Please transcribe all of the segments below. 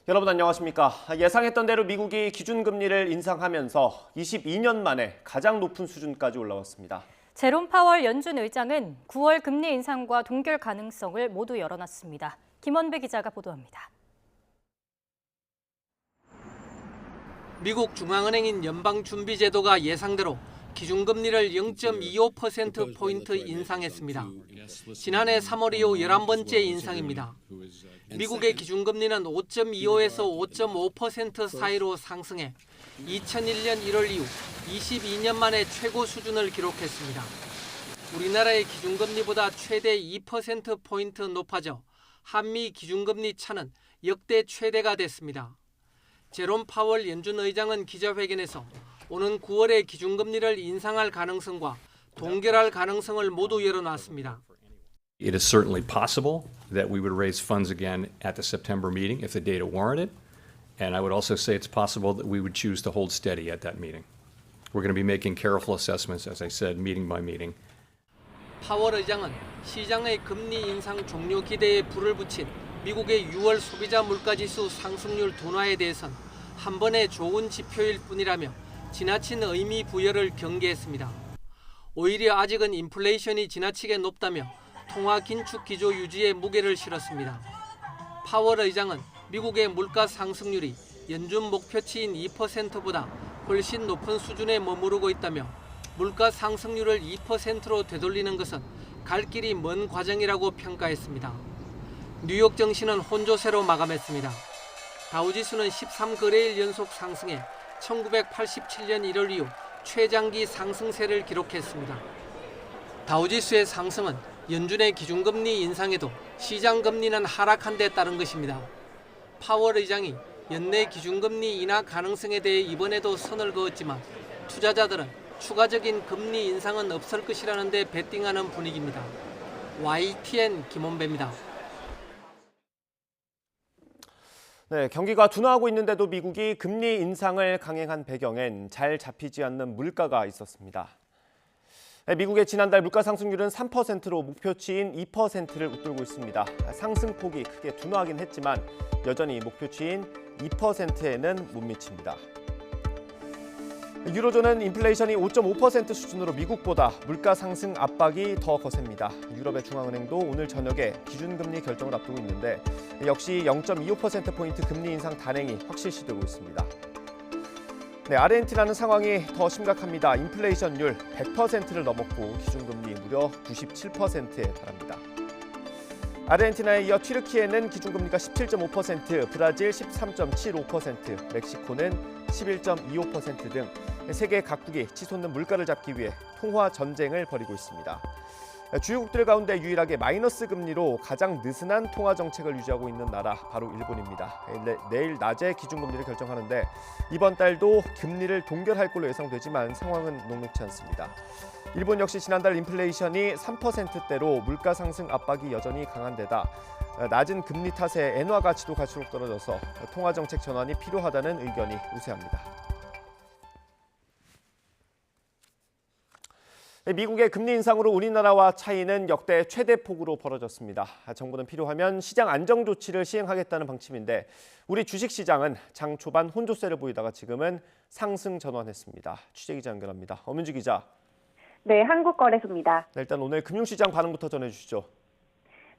여러분 안녕하십니까? 예상했던 대로 미국이 기준금리를 인상하면서 22년 만에 가장 높은 수준까지 올라왔습니다. 제롬 파월 연준 의장은 9월 금리 인상과 동결 가능성을 모두 열어놨습니다. 김원배 기자가 보도합니다. 미국 중앙은행인 연방준비제도가 예상대로 기준금리를 0.25%포인트 인상했습니다. 지난해 3월 이후 11번째 인상입니다. 미국의 기준금리는 5.25에서 5.5% 사이로 상승해 2001년 1월 이후 22년 만에 최고 수준을 기록했습니다. 우리나라의 기준금리보다 최대 2%포인트 높아져 한미 기준금리 차는 역대 최대가 됐습니다. 제롬 파월 연준 의장은 기자회견에서 오는 9월에 기준금리를 인상할 가능성과 동결할 가능성을 모두 열어놨습니다. It is certainly possible that we would raise funds again at the September meeting if the data warranted. And I would also say it's possible that we would choose to hold steady at that meeting. We're going to be making careful assessments, as I said, meeting by meeting. 파월 의장은 시장의 금리 인상 종료 기대에 불을 붙인 미국의 6월 소비자 물가지수 상승률 둔화에 대해선 한 번의 좋은 지표일 뿐이라며 지나친 의미 부여를 경계했습니다. 오히려 아직은 인플레이션이 지나치게 높다며 통화 긴축 기조 유지에 무게를 실었습니다. 파월 의장은 미국의 물가 상승률이 연준 목표치인 2%보다 훨씬 높은 수준에 머무르고 있다며 물가 상승률을 2%로 되돌리는 것은 갈 길이 먼 과정이라고 평가했습니다. 뉴욕 증시는 혼조세로 마감했습니다. 다우지수는 13거래일 연속 상승해 1987년 1월 이후 최장기 상승세를 기록했습니다. 다우지수의 상승은 연준의 기준금리 인상에도 시장금리는 하락한 데 따른 것입니다. 파월 의장이 연내 기준금리 인하 가능성에 대해 이번에도 선을 그었지만 투자자들은 추가적인 금리 인상은 없을 것이라는 데 베팅하는 분위기입니다. YTN 김원배입니다. 네, 경기가 둔화하고 있는데도 미국이 금리 인상을 강행한 배경엔 잘 잡히지 않는 물가가 있었습니다. 미국의 지난달 물가 상승률은 3%로 목표치인 2%를 웃돌고 있습니다. 상승폭이 크게 둔화하긴 했지만 여전히 목표치인 2%에는 못 미칩니다. 유로존은 인플레이션이 5.5% 수준으로 미국보다 물가 상승 압박이 더 거셉니다. 유럽의 중앙은행도 오늘 저녁에 기준금리 결정을 앞두고 있는데 역시 0.25%포인트 금리 인상 단행이 확실시되고 있습니다. 네, 아르헨티나는 상황이 더 심각합니다. 인플레이션율 100%를 넘었고 기준금리 무려 97%에 달합니다. 아르헨티나에 이어 튀르키예는 기준금리가 17.5%, 브라질 13.75%, 멕시코는 11.25% 등 세계 각국이 치솟는 물가를 잡기 위해 통화 전쟁을 벌이고 있습니다. 주요국들 가운데 유일하게 마이너스 금리로 가장 느슨한 통화 정책을 유지하고 있는 나라 바로 일본입니다. 내일 낮에 기준금리를 결정하는데 이번 달도 금리를 동결할 걸로 예상되지만 상황은 녹록지 않습니다. 일본 역시 지난달 인플레이션이 3%대로 물가 상승 압박이 여전히 강한 데다 낮은 금리 탓에 엔화 가치도 갈수록 떨어져서 통화 정책 전환이 필요하다는 의견이 우세합니다. 미국의 금리 인상으로 우리나라와 차이는 역대 최대 폭으로 벌어졌습니다. 정부는 필요하면 시장 안정 조치를 시행하겠다는 방침인데 우리 주식시장은 장 초반 혼조세를 보이다가 지금은 상승 전환했습니다. 취재기자 연결합니다. 엄윤주 기자. 네, 한국거래소입니다. 네, 일단 오늘 금융시장 반응부터 전해주시죠.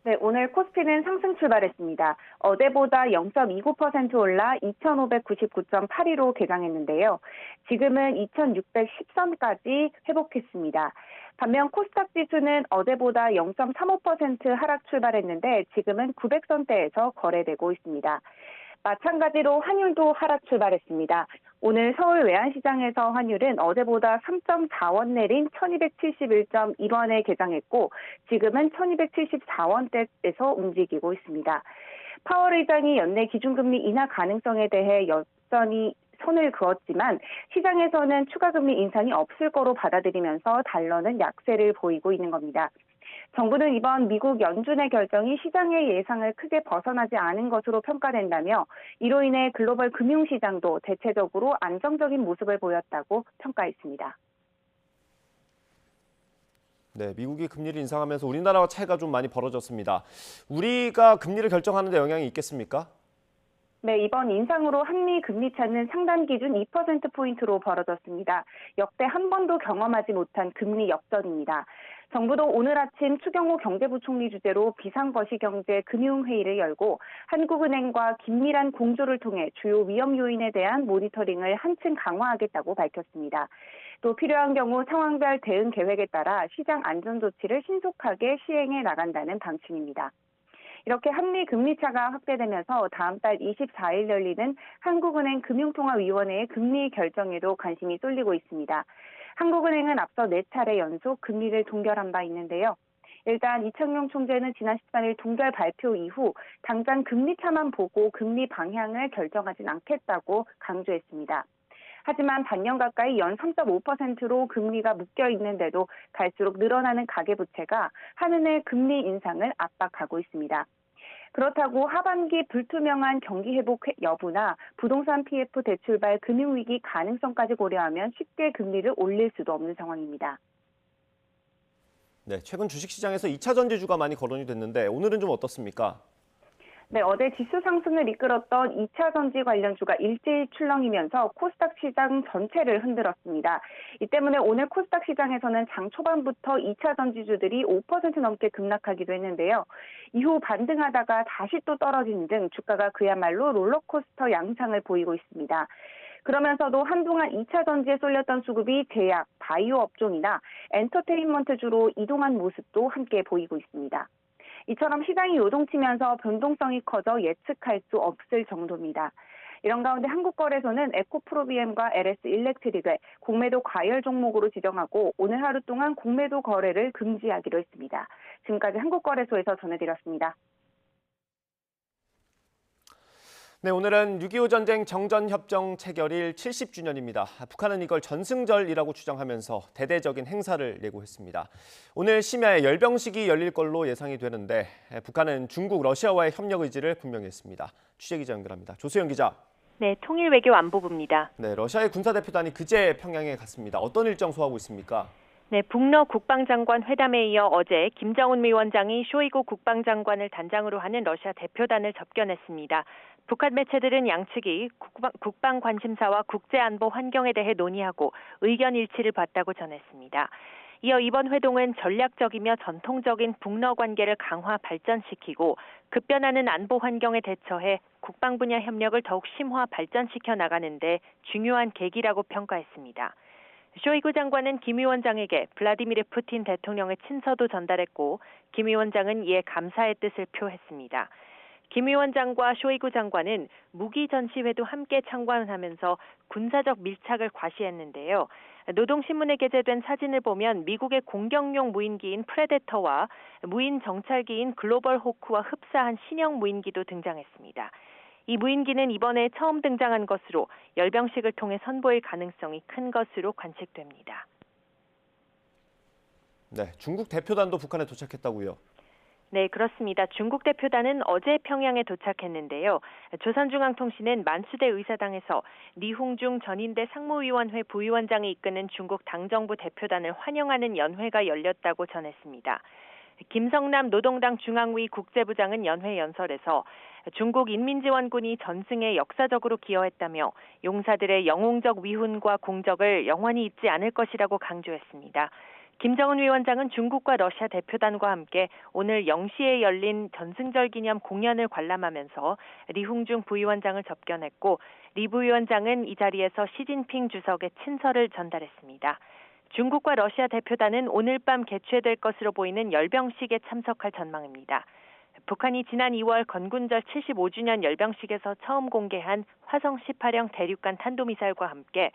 네, 오늘 코스피는 상승 출발했습니다. 어제보다 0.29% 올라 2,599.82로 개장했는데요. 지금은 2,610선까지 회복했습니다. 반면 코스닥 지수는 어제보다 0.35% 하락 출발했는데 지금은 900선대에서 거래되고 있습니다. 마찬가지로 환율도 하락 출발했습니다. 오늘 서울 외환시장에서 환율은 어제보다 3.4원 내린 1271.1원에 개장했고 지금은 1274원대에서 움직이고 있습니다. 파월 의장이 연내 기준금리 인하 가능성에 대해 여전히 손을 그었지만 시장에서는 추가금리 인상이 없을 거로 받아들이면서 달러는 약세를 보이고 있는 겁니다. 정부는 이번 미국 연준의 결정이 시장의 예상을 크게 벗어나지 않은 것으로 평가된다며 이로 인해 글로벌 금융시장도 대체적으로 안정적인 모습을 보였다고 평가했습니다. 네, 미국이 금리를 인상하면서 우리나라와 차이가 좀 많이 벌어졌습니다. 우리가 금리를 결정하는 데 영향이 있겠습니까? 네, 이번 인상으로 한미 금리 차는 상단 기준 2%포인트로 벌어졌습니다. 역대 한 번도 경험하지 못한 금리 역전입니다. 정부도 오늘 아침 추경호 경제부총리 주재로 비상거시경제 금융회의를 열고 한국은행과 긴밀한 공조를 통해 주요 위험 요인에 대한 모니터링을 한층 강화하겠다고 밝혔습니다. 또 필요한 경우 상황별 대응 계획에 따라 시장 안전 조치를 신속하게 시행해 나간다는 방침입니다. 이렇게 한미 금리 차가 확대되면서 다음 달 24일 열리는 한국은행 금융통화위원회의 금리 결정에도 관심이 쏠리고 있습니다. 한국은행은 앞서 4차례 연속 금리를 동결한 바 있는데요. 일단 이창용 총재는 지난 13일 동결 발표 이후 당장 금리 차만 보고 금리 방향을 결정하진 않겠다고 강조했습니다. 하지만 반년 가까이 연 3.5%로 금리가 묶여 있는데도 갈수록 늘어나는 가계부채가 한은의 금리 인상을 압박하고 있습니다. 그렇다고 하반기 불투명한 경기 회복 여부나 부동산 PF 대출발 금융위기 가능성까지 고려하면 쉽게 금리를 올릴 수도 없는 상황입니다. 네, 최근 주식시장에서 2차 전지주가 많이 거론이 됐는데 오늘은 좀 어떻습니까? 네, 어제 지수 상승을 이끌었던 2차 전지 관련주가 일제히 출렁이면서 코스닥 시장 전체를 흔들었습니다. 이 때문에 오늘 코스닥 시장에서는 장 초반부터 2차 전지주들이 5% 넘게 급락하기도 했는데요. 이후 반등하다가 다시 또 떨어지는 등 주가가 그야말로 롤러코스터 양상을 보이고 있습니다. 그러면서도 한동안 2차 전지에 쏠렸던 수급이 제약, 바이오 업종이나 엔터테인먼트주로 이동한 모습도 함께 보이고 있습니다. 이처럼 시장이 요동치면서 변동성이 커져 예측할 수 없을 정도입니다. 이런 가운데 한국거래소는 에코프로비엠과 LS 일렉트릭을 공매도 과열 종목으로 지정하고 오늘 하루 동안 공매도 거래를 금지하기로 했습니다. 지금까지 한국거래소에서 전해드렸습니다. 네, 오늘은 6.25 전쟁 정전협정 체결일 70주년입니다. 북한은 이걸 전승절이라고 주장하면서 대대적인 행사를 예고했습니다. 오늘 심야에 열병식이 열릴 걸로 예상이 되는데 북한은 중국, 러시아와의 협력 의지를 분명히 했습니다. 취재기자 연결합니다. 조수영 기자. 네, 통일외교안보부입니다. 네, 러시아의 군사대표단이 그제 평양에 갔습니다. 어떤 일정 소화하고 있습니까? 네, 북러 국방장관 회담에 이어 어제 김정은 위원장이 쇼이구 국방장관을 단장으로 하는 러시아 대표단을 접견했습니다. 북한 매체들은 양측이 국방 관심사와 국제안보 환경에 대해 논의하고 의견 일치를 봤다고 전했습니다. 이어 이번 회동은 전략적이며 전통적인 북러 관계를 강화 발전시키고 급변하는 안보 환경에 대처해 국방 분야 협력을 더욱 심화 발전시켜 나가는 데 중요한 계기라고 평가했습니다. 쇼이구 장관은 김 위원장에게 블라디미르 푸틴 대통령의 친서도 전달했고 김 위원장은 이에 감사의 뜻을 표했습니다. 김 위원장과 쇼이구 장관은 무기 전시회도 함께 참관하면서 군사적 밀착을 과시했는데요. 노동신문에 게재된 사진을 보면 미국의 공격용 무인기인 프레데터와 무인 정찰기인 글로벌 호크와 흡사한 신형 무인기도 등장했습니다. 이 무인기는 이번에 처음 등장한 것으로 열병식을 통해 선보일 가능성이 큰 것으로 관측됩니다. 네, 중국 대표단도 북한에 도착했다고요? 네, 그렇습니다. 중국 대표단은 어제 평양에 도착했는데요. 조선중앙통신은 만수대 의사당에서 리홍중 전인대 상무위원회 부위원장이 이끄는 중국 당정부 대표단을 환영하는 연회가 열렸다고 전했습니다. 김성남 노동당 중앙위 국제부장은 연회 연설에서 중국 인민지원군이 전승에 역사적으로 기여했다며 용사들의 영웅적 위훈과 공적을 영원히 잊지 않을 것이라고 강조했습니다. 김정은 위원장은 중국과 러시아 대표단과 함께 오늘 0시에 열린 전승절 기념 공연을 관람하면서 리홍중 부위원장을 접견했고 리 부위원장은 이 자리에서 시진핑 주석의 친서를 전달했습니다. 중국과 러시아 대표단은 오늘 밤 개최될 것으로 보이는 열병식에 참석할 전망입니다. 북한이 지난 2월 건군절 75주년 열병식에서 처음 공개한 화성 18형 대륙간 탄도미사일과 함께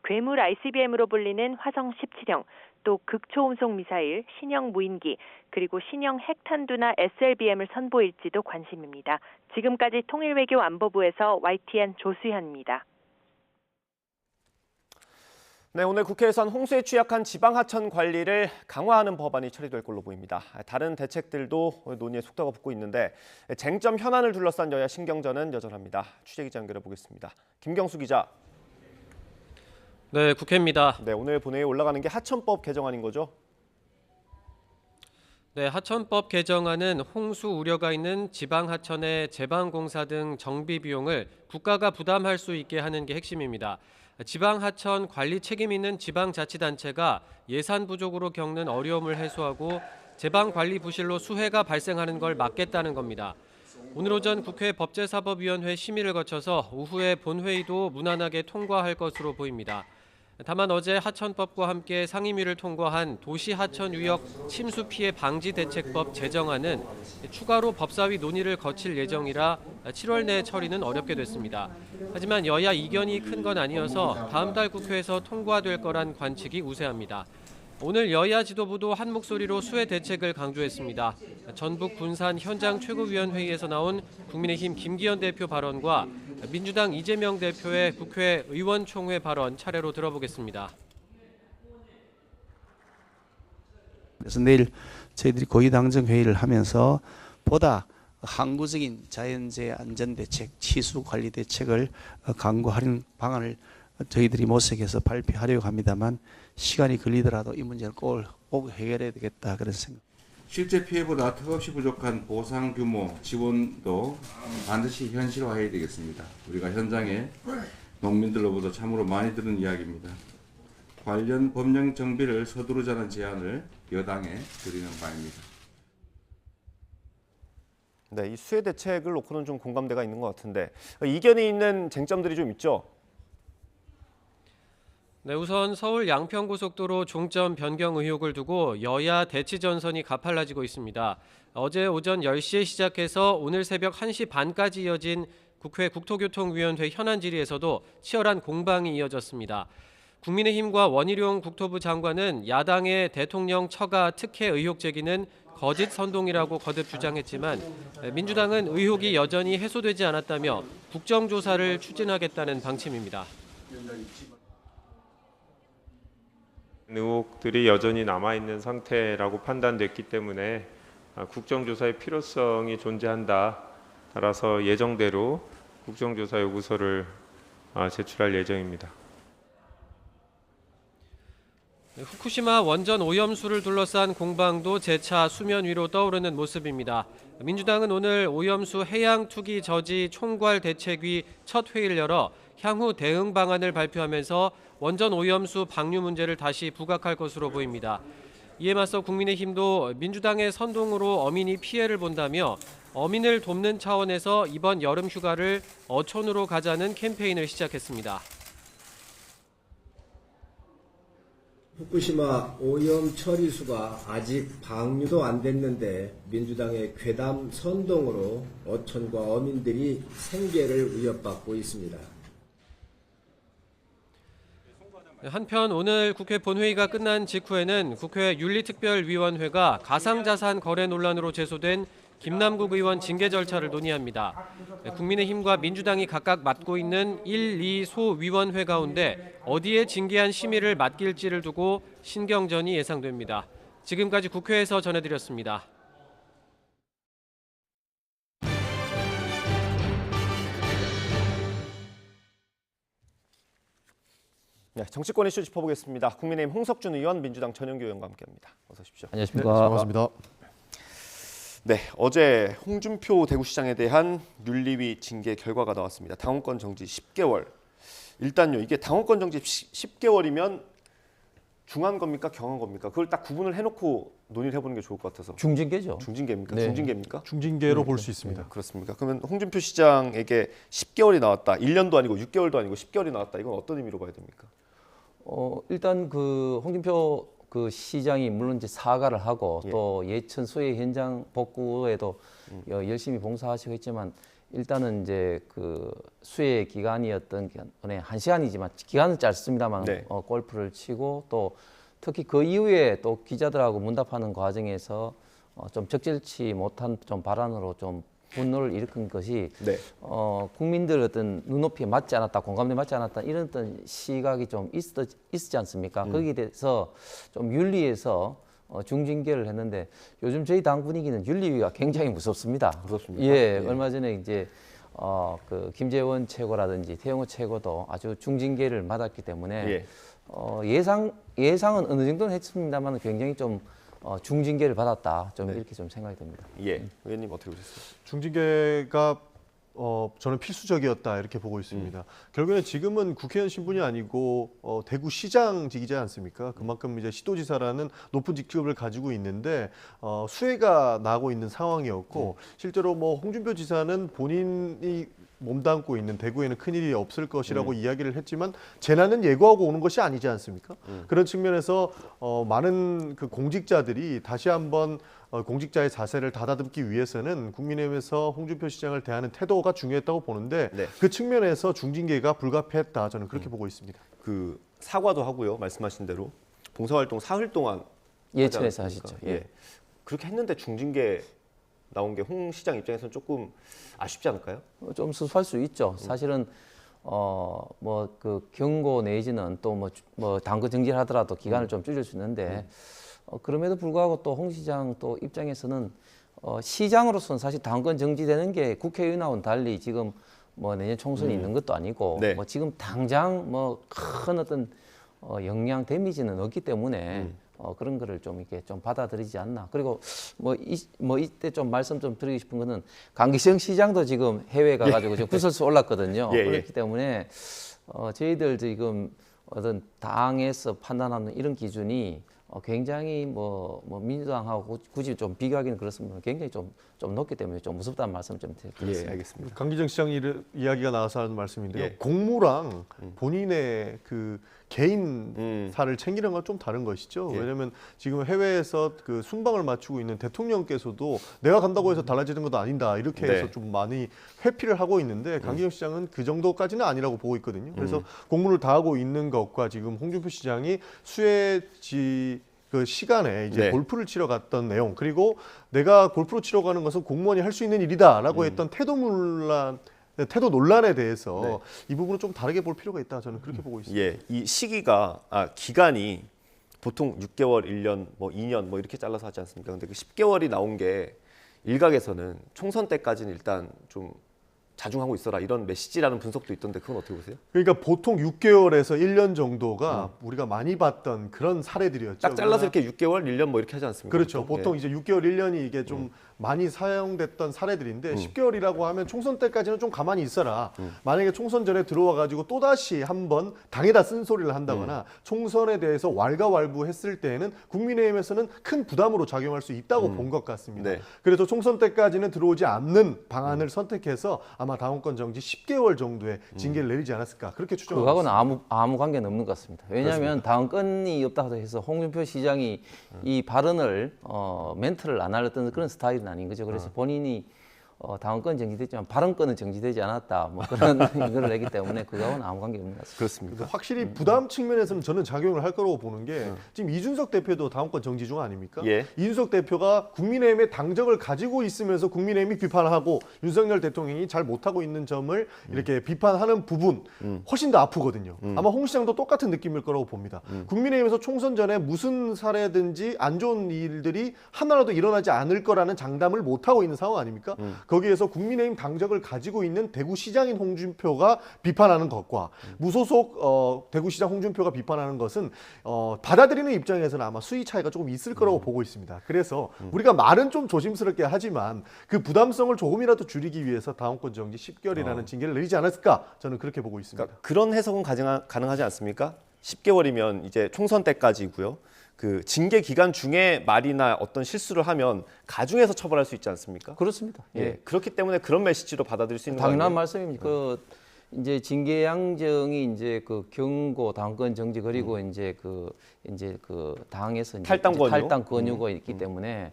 괴물 ICBM으로 불리는 화성 17형, 또 극초음속 미사일, 신형 무인기, 그리고 신형 핵탄두나 SLBM을 선보일지도 관심입니다. 지금까지 통일외교안보부에서 YTN 조수현입니다. 네, 오늘 국회에선 홍수에 취약한 지방하천 관리를 강화하는 법안이 처리될 걸로 보입니다. 다른 대책들도 논의에 속도가 붙고 있는데 쟁점 현안을 둘러싼 여야 신경전은 여전합니다. 취재기자 연결해 보겠습니다. 김경수 기자. 네, 국회입니다. 네, 오늘 본회의에 올라가는 게 하천법 개정안인 거죠? 네, 하천법 개정안은 홍수 우려가 있는 지방 하천의 제방공사 등 정비 비용을 국가가 부담할 수 있게 하는 게 핵심입니다. 지방 하천 관리 책임 있는 지방자치단체가 예산 부족으로 겪는 어려움을 해소하고 제방 관리 부실로 수해가 발생하는 걸 막겠다는 겁니다. 오늘 오전 국회 법제사법위원회 심의를 거쳐서 오후에 본회의도 무난하게 통과할 것으로 보입니다. 다만 어제 하천법과 함께 상임위를 통과한 도시하천유역 침수 피해 방지 대책법 제정안은 추가로 법사위 논의를 거칠 예정이라 7월 내 처리는 어렵게 됐습니다. 하지만 여야 이견이 큰 건 아니어서 다음 달 국회에서 통과될 거란 관측이 우세합니다. 오늘 여야 지도부도 한 목소리로 수해 대책을 강조했습니다. 전북 군산 현장 최고위원회의에서 나온 국민의힘 김기현 대표 발언과 민주당 이재명 대표의 국회 의원총회 발언 차례로 들어보겠습니다. 그래서 내일 저희들이 고위당정 회의를 하면서 보다 항구적인 자연재해 안전대책, 치수관리 대책을 강구하는 방안을 저희들이 모색해서 발표하려고 합니다만 시간이 걸리더라도 이 문제를 꼭 해결해야 되겠다 그런 생각. 실제 피해보다 턱없이 부족한 보상 규모, 지원도 반드시 현실화해야 되겠습니다. 우리가 현장에 농민들로부터 참으로 많이 들은 이야기입니다. 관련 법령 정비를 서두르자는 제안을 여당에 드리는 바입니다. 네, 이 수해 대책을 놓고는 좀 공감대가 있는 것 같은데 이견이 있는 쟁점들이 좀 있죠. 네, 우선 서울 양평고속도로 종점 변경 의혹을 두고 여야 대치 전선이 가팔라지고 있습니다. 어제 오전 10시에 시작해서 오늘 새벽 1시 반까지 이어진 국회 국토교통위원회 현안 질의에서도 치열한 공방이 이어졌습니다. 국민의힘과 원희룡 국토부 장관은 야당의 대통령 처가 특혜 의혹 제기는 거짓 선동이라고 거듭 주장했지만 민주당은 의혹이 여전히 해소되지 않았다며 국정조사를 추진하겠다는 방침입니다. 의혹들이 여전히 남아있는 상태라고 판단됐기 때문에 국정조사의 필요성이 존재한다. 따라서 예정대로 국정조사 요구서를 제출할 예정입니다. 후쿠시마 원전 오염수를 둘러싼 공방도 재차 수면 위로 떠오르는 모습입니다. 민주당은 오늘 오염수 해양 투기 저지 총괄 대책위 첫 회의를 열어 향후 대응 방안을 발표하면서 원전 오염수 방류 문제를 다시 부각할 것으로 보입니다. 이에 맞서 국민의힘도 민주당의 선동으로 어민이 피해를 본다며 어민을 돕는 차원에서 이번 여름 휴가를 어촌으로 가자는 캠페인을 시작했습니다. 후쿠시마 오염 처리수가 아직 방류도 안 됐는데 민주당의 괴담 선동으로 어촌과 어민들이 생계를 위협받고 있습니다. 한편 오늘 국회 본회의가 끝난 직후에는 국회 윤리특별위원회가 가상자산 거래 논란으로 제소된 김남국 의원 징계 절차를 논의합니다. 국민의힘과 민주당이 각각 맡고 있는 1, 2 소위원회 가운데 어디에 징계안 심의를 맡길지를 두고 신경전이 예상됩니다. 지금까지 국회에서 전해드렸습니다. 네, 정치권 이슈 짚어보겠습니다. 국민의힘 홍석준 의원, 민주당 전영규 의원과 함께합니다. 어서 오십시오. 안녕하십니까. 네, 반갑습니다. 네, 어제 홍준표 대구시장에 대한 윤리위 징계 결과가 나왔습니다. 당원권 정지 10개월. 일단요, 이게 당원권 정지 10개월이면 중한 겁니까, 경한 겁니까? 그걸 딱 구분을 해놓고 논의를 해보는 게 좋을 것 같아서. 중징계죠. 중징계입니까? 네. 중징계입니까? 중징계로 네, 볼 수 있습니다. 네, 그렇습니까? 그러면 홍준표 시장에게 10개월이 나왔다. 1년도 아니고 6개월도 아니고 10개월이 나왔다. 이건 어떤 의미로 봐야 됩니까? 일단 그 홍준표 그 시장이 물론 이제 사과를 하고 또 예천 수해 현장 복구에도 열심히 봉사하시고 했지만 일단은 이제 그 수해 기간이었던 한 시간이지만 기간은 짧습니다만 골프를 치고 또 특히 그 이후에 또 기자들하고 문답하는 과정에서 좀 적절치 못한 좀 발언으로 좀 분노를 일으킨 것이 국민들 어떤 눈높이에 맞지 않았다, 공감대에 맞지 않았다 이런 어떤 시각이 좀 있었지 않습니까? 거기에 대해서 좀 윤리에서 중징계를 했는데 요즘 저희 당 분위기는 윤리위가 굉장히 무섭습니다. 무섭습니까? 예, 얼마 전에 이제 그 김재원 최고라든지 태영호 최고도 아주 중징계를 받았기 때문에 예상은 어느 정도는 했습니다만 굉장히 좀 중징계를 받았다. 좀 네. 이렇게 좀 생각이 됩니다. 예, 의원님 어떻게 보셨어요? 중징계가 저는 필수적이었다 이렇게 보고 있습니다. 결국에는 지금은 국회의원 신분이 아니고 대구시장직이지 않습니까? 그만큼 이제 시도지사라는 높은 직급을 가지고 있는데 수혜가 나고 있는 상황이었고 실제로 뭐 홍준표 지사는 본인이 몸담고 있는 대구에는 큰일이 없을 것이라고 이야기를 했지만 재난은 예고하고 오는 것이 아니지 않습니까? 그런 측면에서 많은 그 공직자들이 다시 한번 공직자의 자세를 다다듬기 위해서는 국민의힘에서 홍준표 시장을 대하는 태도가 중요했다고 보는데 네. 그 측면에서 중징계가 불가피했다 저는 그렇게 보고 있습니다. 그 사과도 하고요. 말씀하신 대로 봉사활동 사흘 동안 예천에서 하지 않았습니까? 하시죠. 예. 그렇게 했는데 중징계 나온 게 홍 시장 입장에서는 조금 아쉽지 않을까요? 좀 수수할 수 있죠. 사실은 뭐 그 경고 내지는 또 뭐 당근 정지를 하더라도 기간을 좀 줄일 수 있는데 그럼에도 불구하고 또 홍 시장 또 입장에서는 시장으로서는 사실 당근 정지되는 게 국회의원하고는 달리 지금 뭐 내년 총선이 있는 것도 아니고 네. 뭐 지금 당장 뭐 큰 어떤 영향 데미지는 없기 때문에 그런 거를 좀 이렇게 좀 받아들이지 않나. 그리고 뭐 이때 좀 말씀 좀 드리고 싶은 거는 강기정 시장도 지금 해외 가가지고 지금 구설수 올랐거든요. 예, 예. 그렇기 때문에 저희들 지금 어떤 당에서 판단하는 이런 기준이 굉장히 뭐 민주당하고 굳이 좀 비교하기는 그렇습니다. 굉장히 좀 높기 때문에 좀 무섭다는 말씀 좀 드리겠습니다. 예, 알겠습니다. 강기정 시장 이야기가 나와서 하는 말씀인데요. 예. 공무랑 본인의 그 개인사를 챙기는 건 좀 다른 것이죠. 예. 왜냐하면 지금 해외에서 그 순방을 마치고 있는 대통령께서도 내가 간다고 해서 달라지는 것도 아니다 이렇게 해서 네. 좀 많이 회피를 하고 있는데 강기정 시장은 그 정도까지는 아니라고 보고 있거든요. 그래서 공무를 다하고 있는 것과 지금 홍준표 시장이 수혜지 그 시간에 이제 네. 골프를 치러 갔던 내용 그리고 내가 골프를 치러 가는 것은 공무원이 할 수 있는 일이다라고 했던 태도 논란에 대해서 네. 이 부분은 좀 다르게 볼 필요가 있다 저는 그렇게 보고 있습니다. 예, 이 기간이 보통 6개월, 1년, 뭐 2년 뭐 이렇게 잘라서 하지 않습니까? 근데 그 10개월이 나온 게 일각에서는 총선 때까지는 일단 좀 자중하고 있어라 이런 메시지라는 분석도 있던데 그건 어떻게 보세요? 그러니까 보통 6개월에서 1년 정도가 우리가 많이 봤던 그런 사례들이었죠. 딱 잘라서 이렇게 6개월, 1년 뭐 이렇게 하지 않습니까? 그렇죠. 보통 예. 이제 6개월, 1년이 이게 좀 많이 사용됐던 사례들인데 10개월이라고 하면 총선 때까지는 좀 가만히 있어라. 만약에 총선 전에 들어와 가지고 또다시 한번 당에다 쓴소리를 한다거나 총선에 대해서 왈가왈부했을 때에는 국민의힘에서는 큰 부담으로 작용할 수 있다고 본 것 같습니다. 네. 그래서 총선 때까지는 들어오지 않는 방안을 선택해서 아마 당원권 정지 10개월 정도의 징계를 내리지 않았을까 그렇게 추정하고 그거하고는 있습니다. 아무 관계는 없는 것 같습니다. 왜냐하면 당권이 없다고 해서 홍준표 시장이 이 발언을 멘트를 안 하려던 그런 스타일은 아닌 거죠. 그래서 본인이 당원권 정지됐지만 발언권은 정지되지 않았다. 뭐 그런 이걸 내기 때문에 그거하고는 아무 관계 없는 것 같습니다. 그렇습니다. 확실히 부담 측면에서는 저는 작용을 할 거라고 보는 게 지금 이준석 대표도 당원권 정지 중 아닙니까? 예. 이준석 대표가 국민의힘의 당적을 가지고 있으면서 국민의힘이 비판하고 윤석열 대통령이 잘 못하고 있는 점을 이렇게 비판하는 부분 훨씬 더 아프거든요. 아마 홍 시장도 똑같은 느낌일 거라고 봅니다. 국민의힘에서 총선 전에 무슨 사례든지 안 좋은 일들이 하나라도 일어나지 않을 거라는 장담을 못하고 있는 상황 아닙니까? 거기에서 국민의힘 당적을 가지고 있는 대구시장인 홍준표가 비판하는 것과 무소속 대구시장 홍준표가 비판하는 것은 받아들이는 입장에서는 아마 수위 차이가 조금 있을 거라고 보고 있습니다. 그래서 우리가 말은 좀 조심스럽게 하지만 그 부담성을 조금이라도 줄이기 위해서 당원권 정지 10개월이라는 징계를 내리지 않았을까 저는 그렇게 보고 있습니다. 그러니까 그런 해석은 가능하지 않습니까? 10개월이면 이제 총선 때까지고요. 그 징계 기간 중에 말이나 어떤 실수를 하면 가중해서 처벌할 수 있지 않습니까? 그렇습니다. 예. 그렇기 때문에 그런 메시지로 받아들일 수 있는 거 당연한 아니에요? 말씀입니다. 그 이제 징계 양정이 이제 그 경고, 당권 정지 그리고 이제 그 당에서 이제 탈당 권유? 탈당 권유가 있기 때문에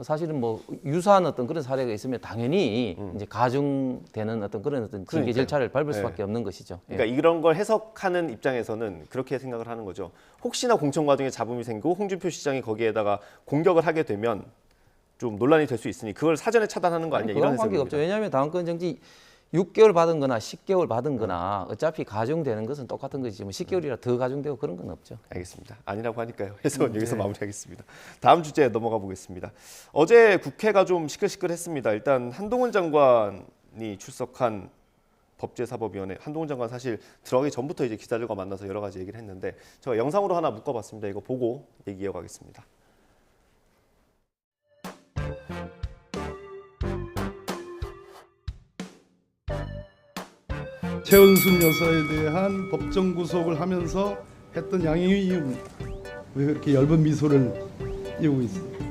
사실은 뭐 유사한 어떤 그런 사례가 있으면 당연히 이제 가중되는 어떤 그런 어떤 징계 그러니까요. 절차를 밟을 네. 수밖에 없는 것이죠. 예. 그러니까 이런 걸 해석하는 입장에서는 그렇게 생각을 하는 거죠. 혹시나 공천 과정에 잡음이 생기고 홍준표 시장이 거기에다가 공격을 하게 되면 좀 논란이 될 수 있으니 그걸 사전에 차단하는 거 아니냐 이런 그런 관계가 없죠. 해석입니다. 왜냐하면 당권 정지 6개월 받은 거나 10개월 받은 거나 어차피 가중되는 것은 똑같은 것이지 뭐 10개월이라 더 가중되고 그런 건 없죠. 알겠습니다. 아니라고 하니까요. 해석은 여기서 마무리하겠습니다. 다음 주제에 넘어가 보겠습니다. 어제 국회가 좀 시끌시끌했습니다. 일단 한동훈 장관이 출석한 법제사법위원회, 한동훈 장관 사실 들어가기 전부터 이제 기자들과 만나서 여러 가지 얘기를 했는데 제가 영상으로 하나 묶어봤습니다. 이거 보고 얘기 이어가겠습니다. 최은순 여사에 대한 법정 구속을 하면서 했던 양형의 이유는 왜 그렇게 엷은 미소를 띄우고 있습니까?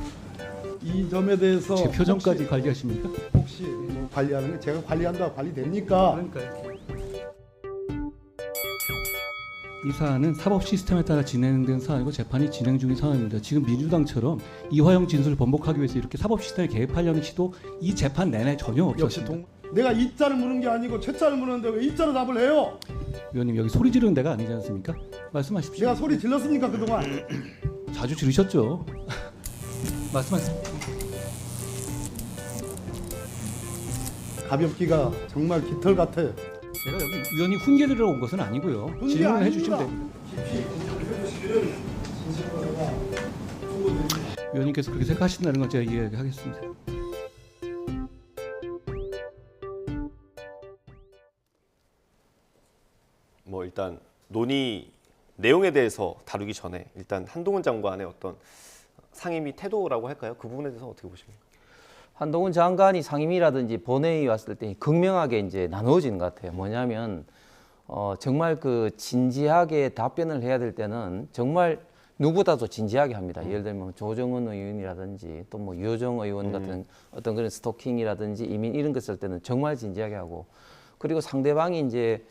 이 점에 대해서 제 표정까지 관리하십니까? 혹시 뭐 관리하는 게 제가 관리한다 관리됩니까? 그러니까요. 이 사안은 사법 시스템에 따라 진행된 사안이고 재판이 진행 중인 상황입니다. 지금 민주당처럼 이화영 진술을 번복하기 위해서 이렇게 사법 시스템에 개입하려는 시도 이 재판 내내 전혀 없었습니다. 내가 이자를 물은 게 아니고 최자를 물었는데 왜 이자로 답을 해요? 위원님 여기 소리 지르는 데가 아니지 않습니까? 말씀하십시오. 내가 소리 질렀습니까 그동안? 자주 지르셨죠. 말씀하세요. 가볍기가 정말 깃털 같아요. 제가 여기 위원이 훈계 들으러 온 것은 아니고요. 질문을 해주시면 됩니다. 위원님께서 그렇게 생각하신다는 건 제가 이해하겠습니다. 뭐 일단 논의 내용에 대해서 다루기 전에 일단 한동훈 장관의 어떤 상임위 태도라고 할까요? 그 부분에 대해서 어떻게 보십니까? 한동훈 장관이 상임위라든지 본회의 왔을 때 극명하게 이제 나누어지는 것 같아요. 뭐냐면 정말 그 진지하게 답변을 해야 될 때는 정말 누구보다도 진지하게 합니다. 예를 들면 조정은 의원이라든지 또 뭐 유호정 의원 같은 어떤 그런 스토킹이라든지 이민 이런 거 쓸 때는 정말 진지하게 하고, 그리고 상대방이 이제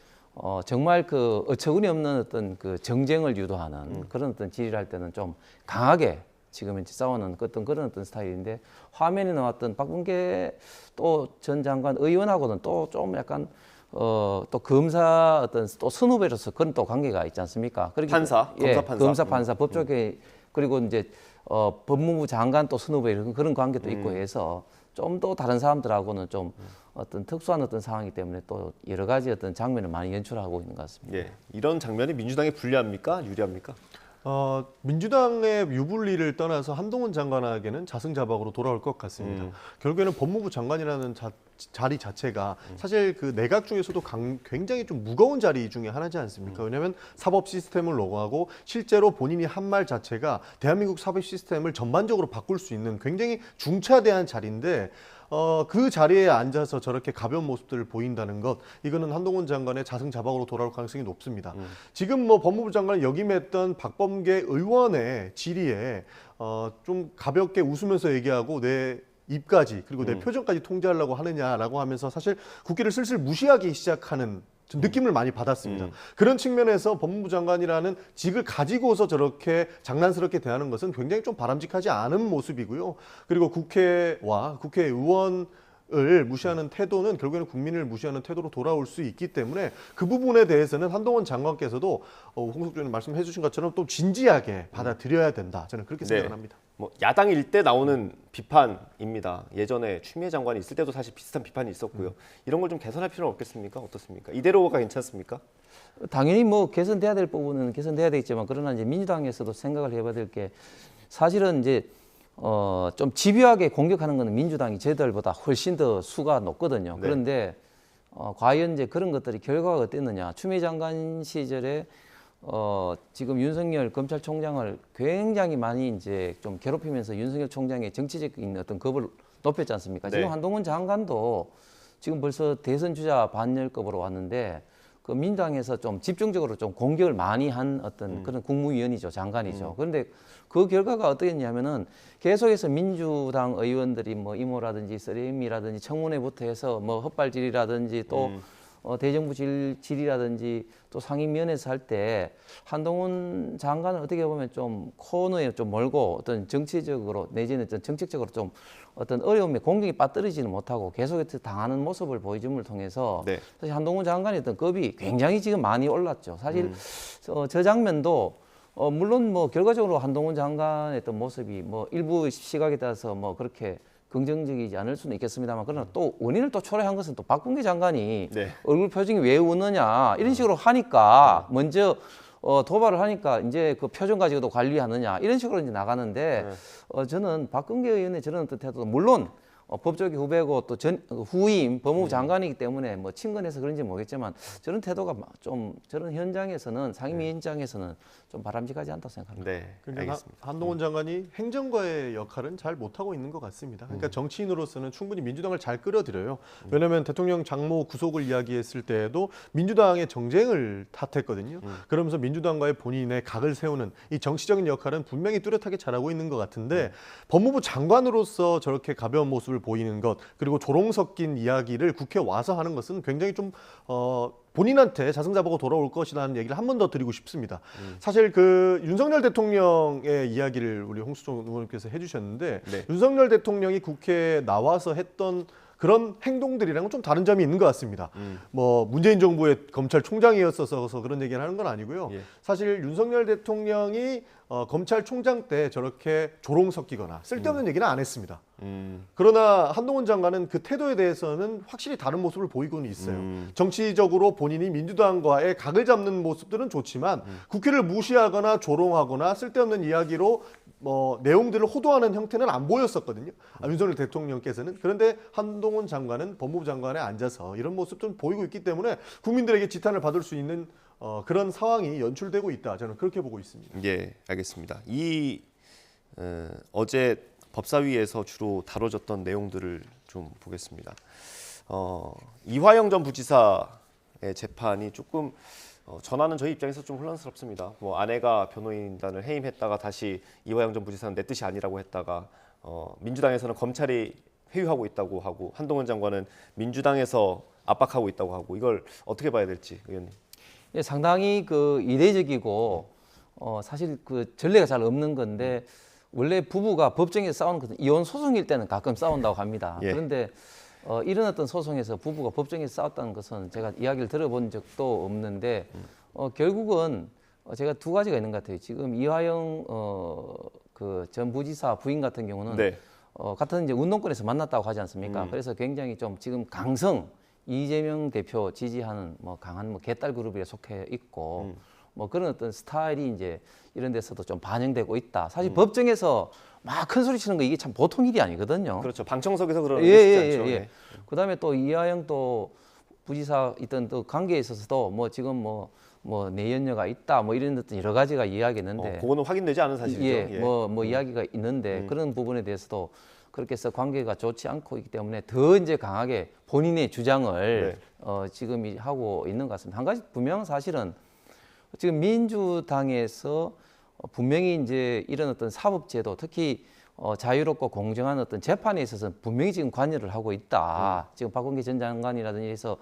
정말 그 어처구니 없는 어떤 그 정쟁을 유도하는 그런 어떤 질의를 할 때는 좀 강하게 지금 이제 싸우는 어떤 그런 어떤 스타일인데, 화면에 나왔던 박범계 또 전 장관 의원하고는 또 좀 약간 또 검사 어떤 또 선후배로서 그런 또 관계가 있지 않습니까? 판사, 검사 판사, 검사 판사, 법조계 그리고 이제 법무부 장관 또 선후배 그런 관계도 있고 해서 좀 더 다른 사람들하고는 좀 어떤 특수한 어떤 상황이기 때문에 또 여러 가지 어떤 장면을 많이 연출하고 있는 것 같습니다. 예, 이런 장면이 민주당에 불리합니까? 유리합니까? 민주당의 유불리를 떠나서 한동훈 장관에게는 자승자박으로 돌아올 것 같습니다. 결국에는 법무부 장관이라는 자리 자체가 사실 그 내각 중에서도 굉장히 좀 무거운 자리 중에 하나지 않습니까? 왜냐하면 사법 시스템을 노고하고 실제로 본인이 한 말 자체가 대한민국 사법 시스템을 전반적으로 바꿀 수 있는 굉장히 중차대한 자리인데 그 자리에 앉아서 저렇게 가벼운 모습들을 보인다는 것, 이거는 한동훈 장관의 자승자박으로 돌아올 가능성이 높습니다. 지금 뭐 법무부 장관을 역임했던 박범계 의원의 질의에 좀 가볍게 웃으면서 얘기하고 내 입까지 그리고 내 표정까지 통제하려고 하느냐라고 하면서 사실 국기를 슬슬 무시하기 시작하는 좀 느낌을 많이 받았습니다. 그런 측면에서 법무부 장관이라는 직을 가지고서 저렇게 장난스럽게 대하는 것은 굉장히 좀 바람직하지 않은 모습이고요. 그리고 국회와 국회의원을 무시하는 태도는 결국에는 국민을 무시하는 태도로 돌아올 수 있기 때문에 그 부분에 대해서는 한동훈 장관께서도 홍석준 의원님 말씀해 주신 것처럼 또 진지하게 받아들여야 된다. 저는 그렇게 생각을 합니다. 뭐 야당일 때 나오는 비판입니다. 예전에 추미애 장관이 있을 때도 사실 비슷한 비판이 있었고요. 이런 걸 좀 개선할 필요는 없겠습니까? 어떻습니까? 이대로가 괜찮습니까? 당연히 뭐 개선돼야 될 부분은 개선돼야 되겠지만, 그러나 이제 민주당에서도 생각을 해봐야 될 게, 사실은 이제 좀 집요하게 공격하는 것은 민주당이 저희들보다 훨씬 더 수가 높거든요. 네. 그런데 과연 이제 그런 것들이 결과가 어땠느냐? 추미애 장관 시절에 지금 윤석열 검찰총장을 굉장히 많이 이제 좀 괴롭히면서 윤석열 총장의 정치적인 어떤 겁을 높였지 않습니까? 네. 지금 한동훈 장관도 지금 벌써 대선 주자 반열급으로 왔는데, 그 민당에서 좀 집중적으로 좀 공격을 많이 한 어떤 그런 국무위원이죠, 장관이죠. 그런데 그 결과가 어떻겠냐면은 계속해서 민주당 의원들이 뭐 이모라든지 쓰레미라든지 청문회부터 해서 뭐 헛발질이라든지 또 대정부 질의라든지 또 상임위원회에서 할 때 한동훈 장관은 어떻게 보면 좀 코너에 좀 몰고 어떤 정치적으로 내지는 어떤 정책적으로 좀 어떤 어려움에 공격이 빠뜨리지는 못하고 계속해서 당하는 모습을 보여줌을 통해서 네. 사실 한동훈 장관의 어떤 급이 굉장히 지금 많이 올랐죠. 사실 저 장면도 물론 뭐 결과적으로 한동훈 장관의 어떤 모습이 뭐 일부 시각에 따라서 뭐 그렇게 긍정적이지 않을 수는 있겠습니다만, 그러나 또 원인을 또 초래한 것은 또 박범계 장관이 네. 얼굴 표정이 왜 웃느냐 이런 식으로 하니까 먼저 도발을 하니까 이제 그 표정 가지고도 관리하느냐 이런 식으로 이제 나가는데 저는 박범계 의원의 저런 어떤 태도도 물론 법조계 후배고 또 후임 법무부 장관이기 때문에 뭐 친근해서 그런지 모르겠지만 저런 태도가 좀 저런 현장에서는 상임위 현장에서는 좀 바람직하지 않다고 생각합니다. 네, 그러니까 알겠습니다. 한동훈 장관이 행정가의 역할은 잘 못하고 있는 것 같습니다. 그러니까 정치인으로서는 충분히 민주당을 잘 끌어들여요. 왜냐하면 대통령 장모 구속을 이야기했을 때에도 민주당의 정쟁을 탓했거든요. 그러면서 민주당과의 본인의 각을 세우는 이 정치적인 역할은 분명히 뚜렷하게 잘하고 있는 것 같은데 법무부 장관으로서 저렇게 가벼운 모습을 보이는 것 그리고 조롱 섞인 이야기를 국회에 와서 하는 것은 굉장히 좀 본인한테 자승자복으로 돌아올 것이라는 얘기를 한 번 더 드리고 싶습니다. 사실 그 윤석열 대통령의 이야기를 우리 홍수정 의원님께서 해주셨는데 네. 윤석열 대통령이 국회에 나와서 했던 그런 행동들이랑은 좀 다른 점이 있는 것 같습니다. 뭐 문재인 정부의 검찰총장이었어서 그런 얘기를 하는 건 아니고요. 예. 사실 윤석열 대통령이 검찰총장 때 저렇게 조롱 섞이거나 쓸데없는 얘기는 안 했습니다. 그러나 한동훈 장관은 그 태도에 대해서는 확실히 다른 모습을 보이고는 있어요. 정치적으로 본인이 민주당과의 각을 잡는 모습들은 좋지만 국회를 무시하거나 조롱하거나 쓸데없는 이야기로 내용들을 호도하는 형태는 안 보였었거든요. 윤석열 대통령께서는. 그런데 한동훈 장관은 법무부 장관에 앉아서 이런 모습 좀 보이고 있기 때문에 국민들에게 지탄을 받을 수 있는 그런 상황이 연출되고 있다. 저는 그렇게 보고 있습니다. 예, 알겠습니다. 어제 법사위에서 주로 다뤄졌던 내용들을 좀 보겠습니다. 이화영 전 부지사의 재판이 조금 전화는 저희 입장에서 좀 혼란스럽습니다. 뭐 아내가 변호인단을 해임했다가 다시 이화영 전 부지사는 내 뜻이 아니라고 했다가 민주당에서는 검찰이 회유하고 있다고 하고 한동훈 장관은 민주당에서 압박하고 있다고 하고 이걸 어떻게 봐야 될지 의원님. 예, 상당히 그 이례적이고 사실 그 전례가 잘 없는 건데 원래 부부가 법정에서 싸우는 것은 이혼 소송일 때는 가끔 싸운다고 합니다. 예. 그런데 이런 어떤 소송에서 부부가 법정에서 싸웠다는 것은 제가 이야기를 들어본 적도 없는데 결국은 제가 두 가지가 있는 것 같아요. 지금 이화영 그 전 부지사 부인 같은 경우는 네. 같은 이제 운동권에서 만났다고 하지 않습니까? 그래서 굉장히 좀 지금 강성 이재명 대표 지지하는 뭐 강한 뭐 개딸 그룹에 속해 있고 뭐 그런 어떤 스타일이 이제 이런 데서도 좀 반영되고 있다. 사실 법정에서 막 큰 소리 치는 거 이게 참 보통 일이 아니거든요. 그렇죠. 방청석에서 그러는 게 쉽지 않죠. 예. 그다음에 또 이화영 또 부지사 있던 또 관계에 있어서도 뭐 지금 뭐 내연녀가 있다 뭐 이런 어떤 여러 가지가 이야기했는데 그거는 확인되지 않은 사실이죠. 예, 뭐 이야기가 있는데 그런 부분에 대해서도 그렇게 해서 관계가 좋지 않고 있기 때문에 더 이제 강하게 본인의 주장을 지금 하고 있는 것 같습니다. 한 가지 분명한 사실은 지금 민주당에서 분명히 이제 이런 어떤 사법제도 특히 자유롭고 공정한 어떤 재판에 있어서 분명히 지금 관여를 하고 있다. 지금 박원기 전 장관이라든지 해서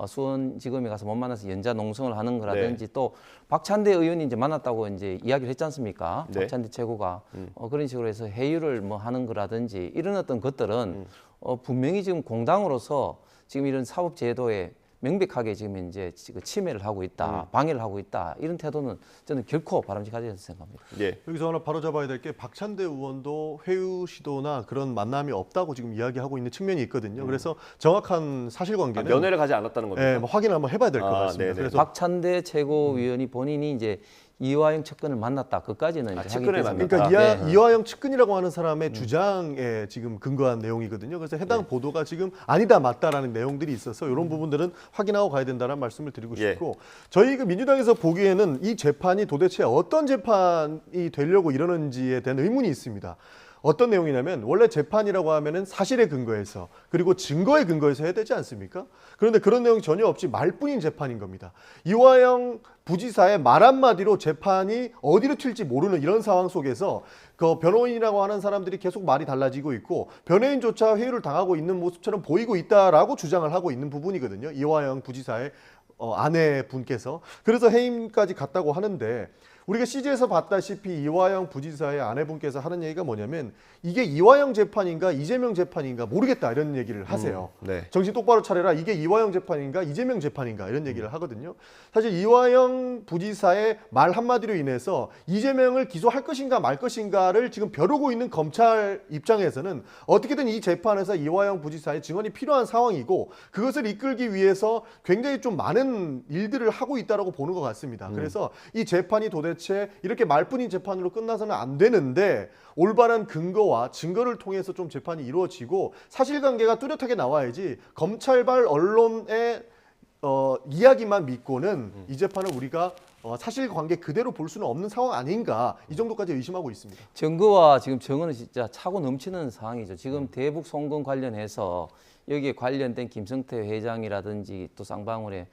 수원지검에 가서 못 만나서 연좌 농성을 하는 거라든지 또 박찬대 의원이 이제 만났다고 이제 이야기를 했지 않습니까? 네. 박찬대 최고가 그런 식으로 해서 회유를 뭐 하는 거라든지 이런 어떤 것들은 분명히 지금 공당으로서 지금 이런 사법제도에 명백하게 지금 이제 침해를 하고 있다, 방해를 하고 있다 이런 태도는 저는 결코 바람직하지 않다고 생각합니다. 예. 여기서 하나 바로 잡아야 될 게 박찬대 의원도 회유 시도나 그런 만남이 없다고 지금 이야기하고 있는 측면이 있거든요. 그래서 정확한 사실관계는 면회를 가지 않았다는 겁니다. 뭐 확인을 한번 해봐야 될 것 같습니다. 네네. 그래서 박찬대 최고위원이 본인이 이제 이화영 측근을 만났다. 그까지는 이제 측근을 확인됐습니다. 그러니까 이화영 측근이라고 하는 사람의 주장에 지금 근거한 내용이거든요. 그래서 해당 보도가 지금 아니다 맞다라는 내용들이 있어서 이런 부분들은 확인하고 가야 된다는 말씀을 드리고 싶고 저희 그 민주당에서 보기에는 이 재판이 도대체 어떤 재판이 되려고 이러는지에 대한 의문이 있습니다. 어떤 내용이냐면 원래 재판이라고 하면은 사실에 근거해서 그리고 증거에 근거해서 해야 되지 않습니까? 그런데 그런 내용이 전혀 없이 말뿐인 재판인 겁니다. 이화영 부지사의 말 한마디로 재판이 어디로 튈지 모르는 이런 상황 속에서 그 변호인이라고 하는 사람들이 계속 말이 달라지고 있고 변호인조차 회유를 당하고 있는 모습처럼 보이고 있다라고 주장을 하고 있는 부분이거든요. 이화영 부지사의 아내분께서. 그래서 해임까지 갔다고 하는데 우리가 CG에서 봤다시피 이화영 부지사의 아내분께서 하는 얘기가 뭐냐면 이게 이화영 재판인가 이재명 재판인가 모르겠다 이런 얘기를 하세요. 정신 똑바로 차려라. 이게 이화영 재판인가 이재명 재판인가 이런 얘기를 하거든요. 사실 이화영 부지사의 말 한마디로 인해서 이재명을 기소할 것인가 말 것인가를 지금 벼르고 있는 검찰 입장에서는 어떻게든 이 재판에서 이화영 부지사의 증언이 필요한 상황이고 그것을 이끌기 위해서 굉장히 좀 많은 일들을 하고 있다고 보는 것 같습니다. 그래서 이 재판이 도대체 도대체 이렇게 말뿐인 재판으로 끝나서는 안 되는데 올바른 근거와 증거를 통해서 좀 재판이 이루어지고 사실관계가 뚜렷하게 나와야지 검찰발 언론의 이야기만 믿고는 이 재판을 우리가 사실관계 그대로 볼 수는 없는 상황 아닌가 이 정도까지 의심하고 있습니다. 증거와 지금 정언은 진짜 차고 넘치는 상황이죠. 지금 대북 송금 관련해서 여기에 관련된 김성태 회장이라든지 또 쌍방울의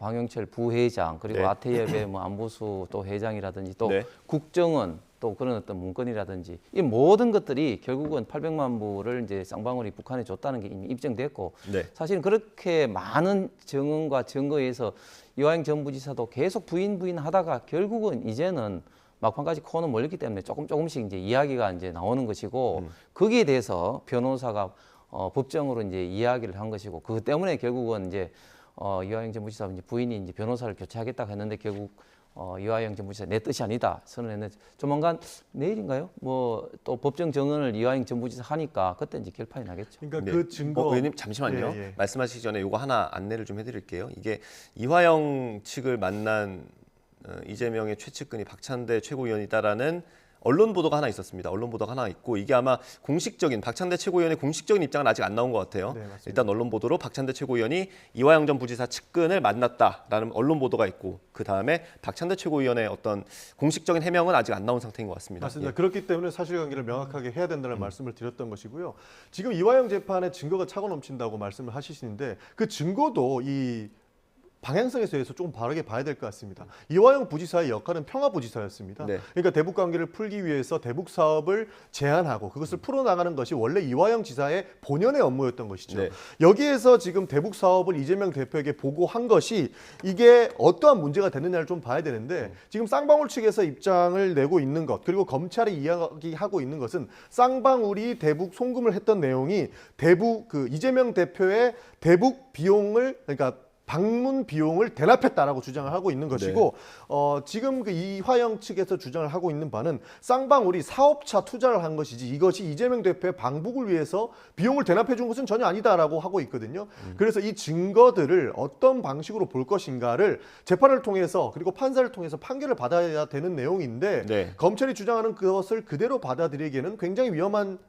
방영철 부회장 그리고 네. 아태협의 뭐 안보수 또 회장이라든지 또 네. 국정원 또 그런 어떤 문건이라든지 이 모든 것들이 결국은 800만 불을 이제 쌍방울이 북한에 줬다는 게 이미 입증됐고 네. 사실은 그렇게 많은 증언과 증거에서 이화영 전 부지사도 계속 부인하다가 결국은 이제는 막판까지 코는 몰렸기 때문에 조금씩 이제 이야기가 이제 나오는 것이고 거기에 대해서 변호사가 법정으로 이제 이야기를 한 것이고 그것 때문에 결국은 이제 이화영 전 부지사 이제 부인이 이제 변호사를 교체하겠다고 했는데 결국 이화영 전 부지사 내 뜻이 아니다 선언했는데 조만간 내일인가요? 뭐 또 법정 정언을 이화영 전 부지사 하니까 그때 이제 결판이 나겠죠. 그러니까 네. 그 증거 의원님 잠시만요. 예. 말씀하시기 전에 요거 하나 안내를 좀 해드릴게요. 이게 이화영 측을 만난 이재명의 최측근이 박찬대 최고위원이다라는 언론 보도가 하나 있었습니다. 언론 보도가 하나 있고 이게 아마 공식적인 박찬대 최고위원의 공식적인 입장은 아직 안 나온 것 같아요. 네, 맞습니다. 일단 언론 보도로 박찬대 최고위원이 이화영 전 부지사 측근을 만났다라는 언론 보도가 있고 그 다음에 박찬대 최고위원의 어떤 공식적인 해명은 아직 안 나온 상태인 것 같습니다. 맞습니다. 예. 그렇기 때문에 사실관계를 명확하게 해야 된다는 말씀을 드렸던 것이고요. 지금 이화영 재판에 증거가 차고 넘친다고 말씀을 하시는데 그 증거도 이 방향성에서 해서 조금 바르게 봐야 될 것 같습니다. 이화영 부지사의 역할은 평화부지사였습니다. 네. 그러니까 대북 관계를 풀기 위해서 대북 사업을 제안하고 그것을 풀어나가는 것이 원래 이화영 지사의 본연의 업무였던 것이죠. 네. 여기에서 지금 대북 사업을 이재명 대표에게 보고한 것이 이게 어떠한 문제가 됐느냐를 좀 봐야 되는데 지금 쌍방울 측에서 입장을 내고 있는 것 그리고 검찰이 이야기하고 있는 것은 쌍방울이 대북 송금을 했던 내용이 이재명 대표의 대북 비용을 그러니까 방문 비용을 대납했다라고 주장을 하고 있는 것이고 지금 그 이화영 측에서 주장을 하고 있는 바는 쌍방울이 사업차 투자를 한 것이지 이것이 이재명 대표의 방북을 위해서 비용을 대납해 준 것은 전혀 아니다라고 하고 있거든요. 그래서 이 증거들을 어떤 방식으로 볼 것인가를 재판을 통해서 그리고 판사를 통해서 판결을 받아야 되는 내용인데 네. 검찰이 주장하는 그것을 그대로 받아들이기에는 굉장히 위험한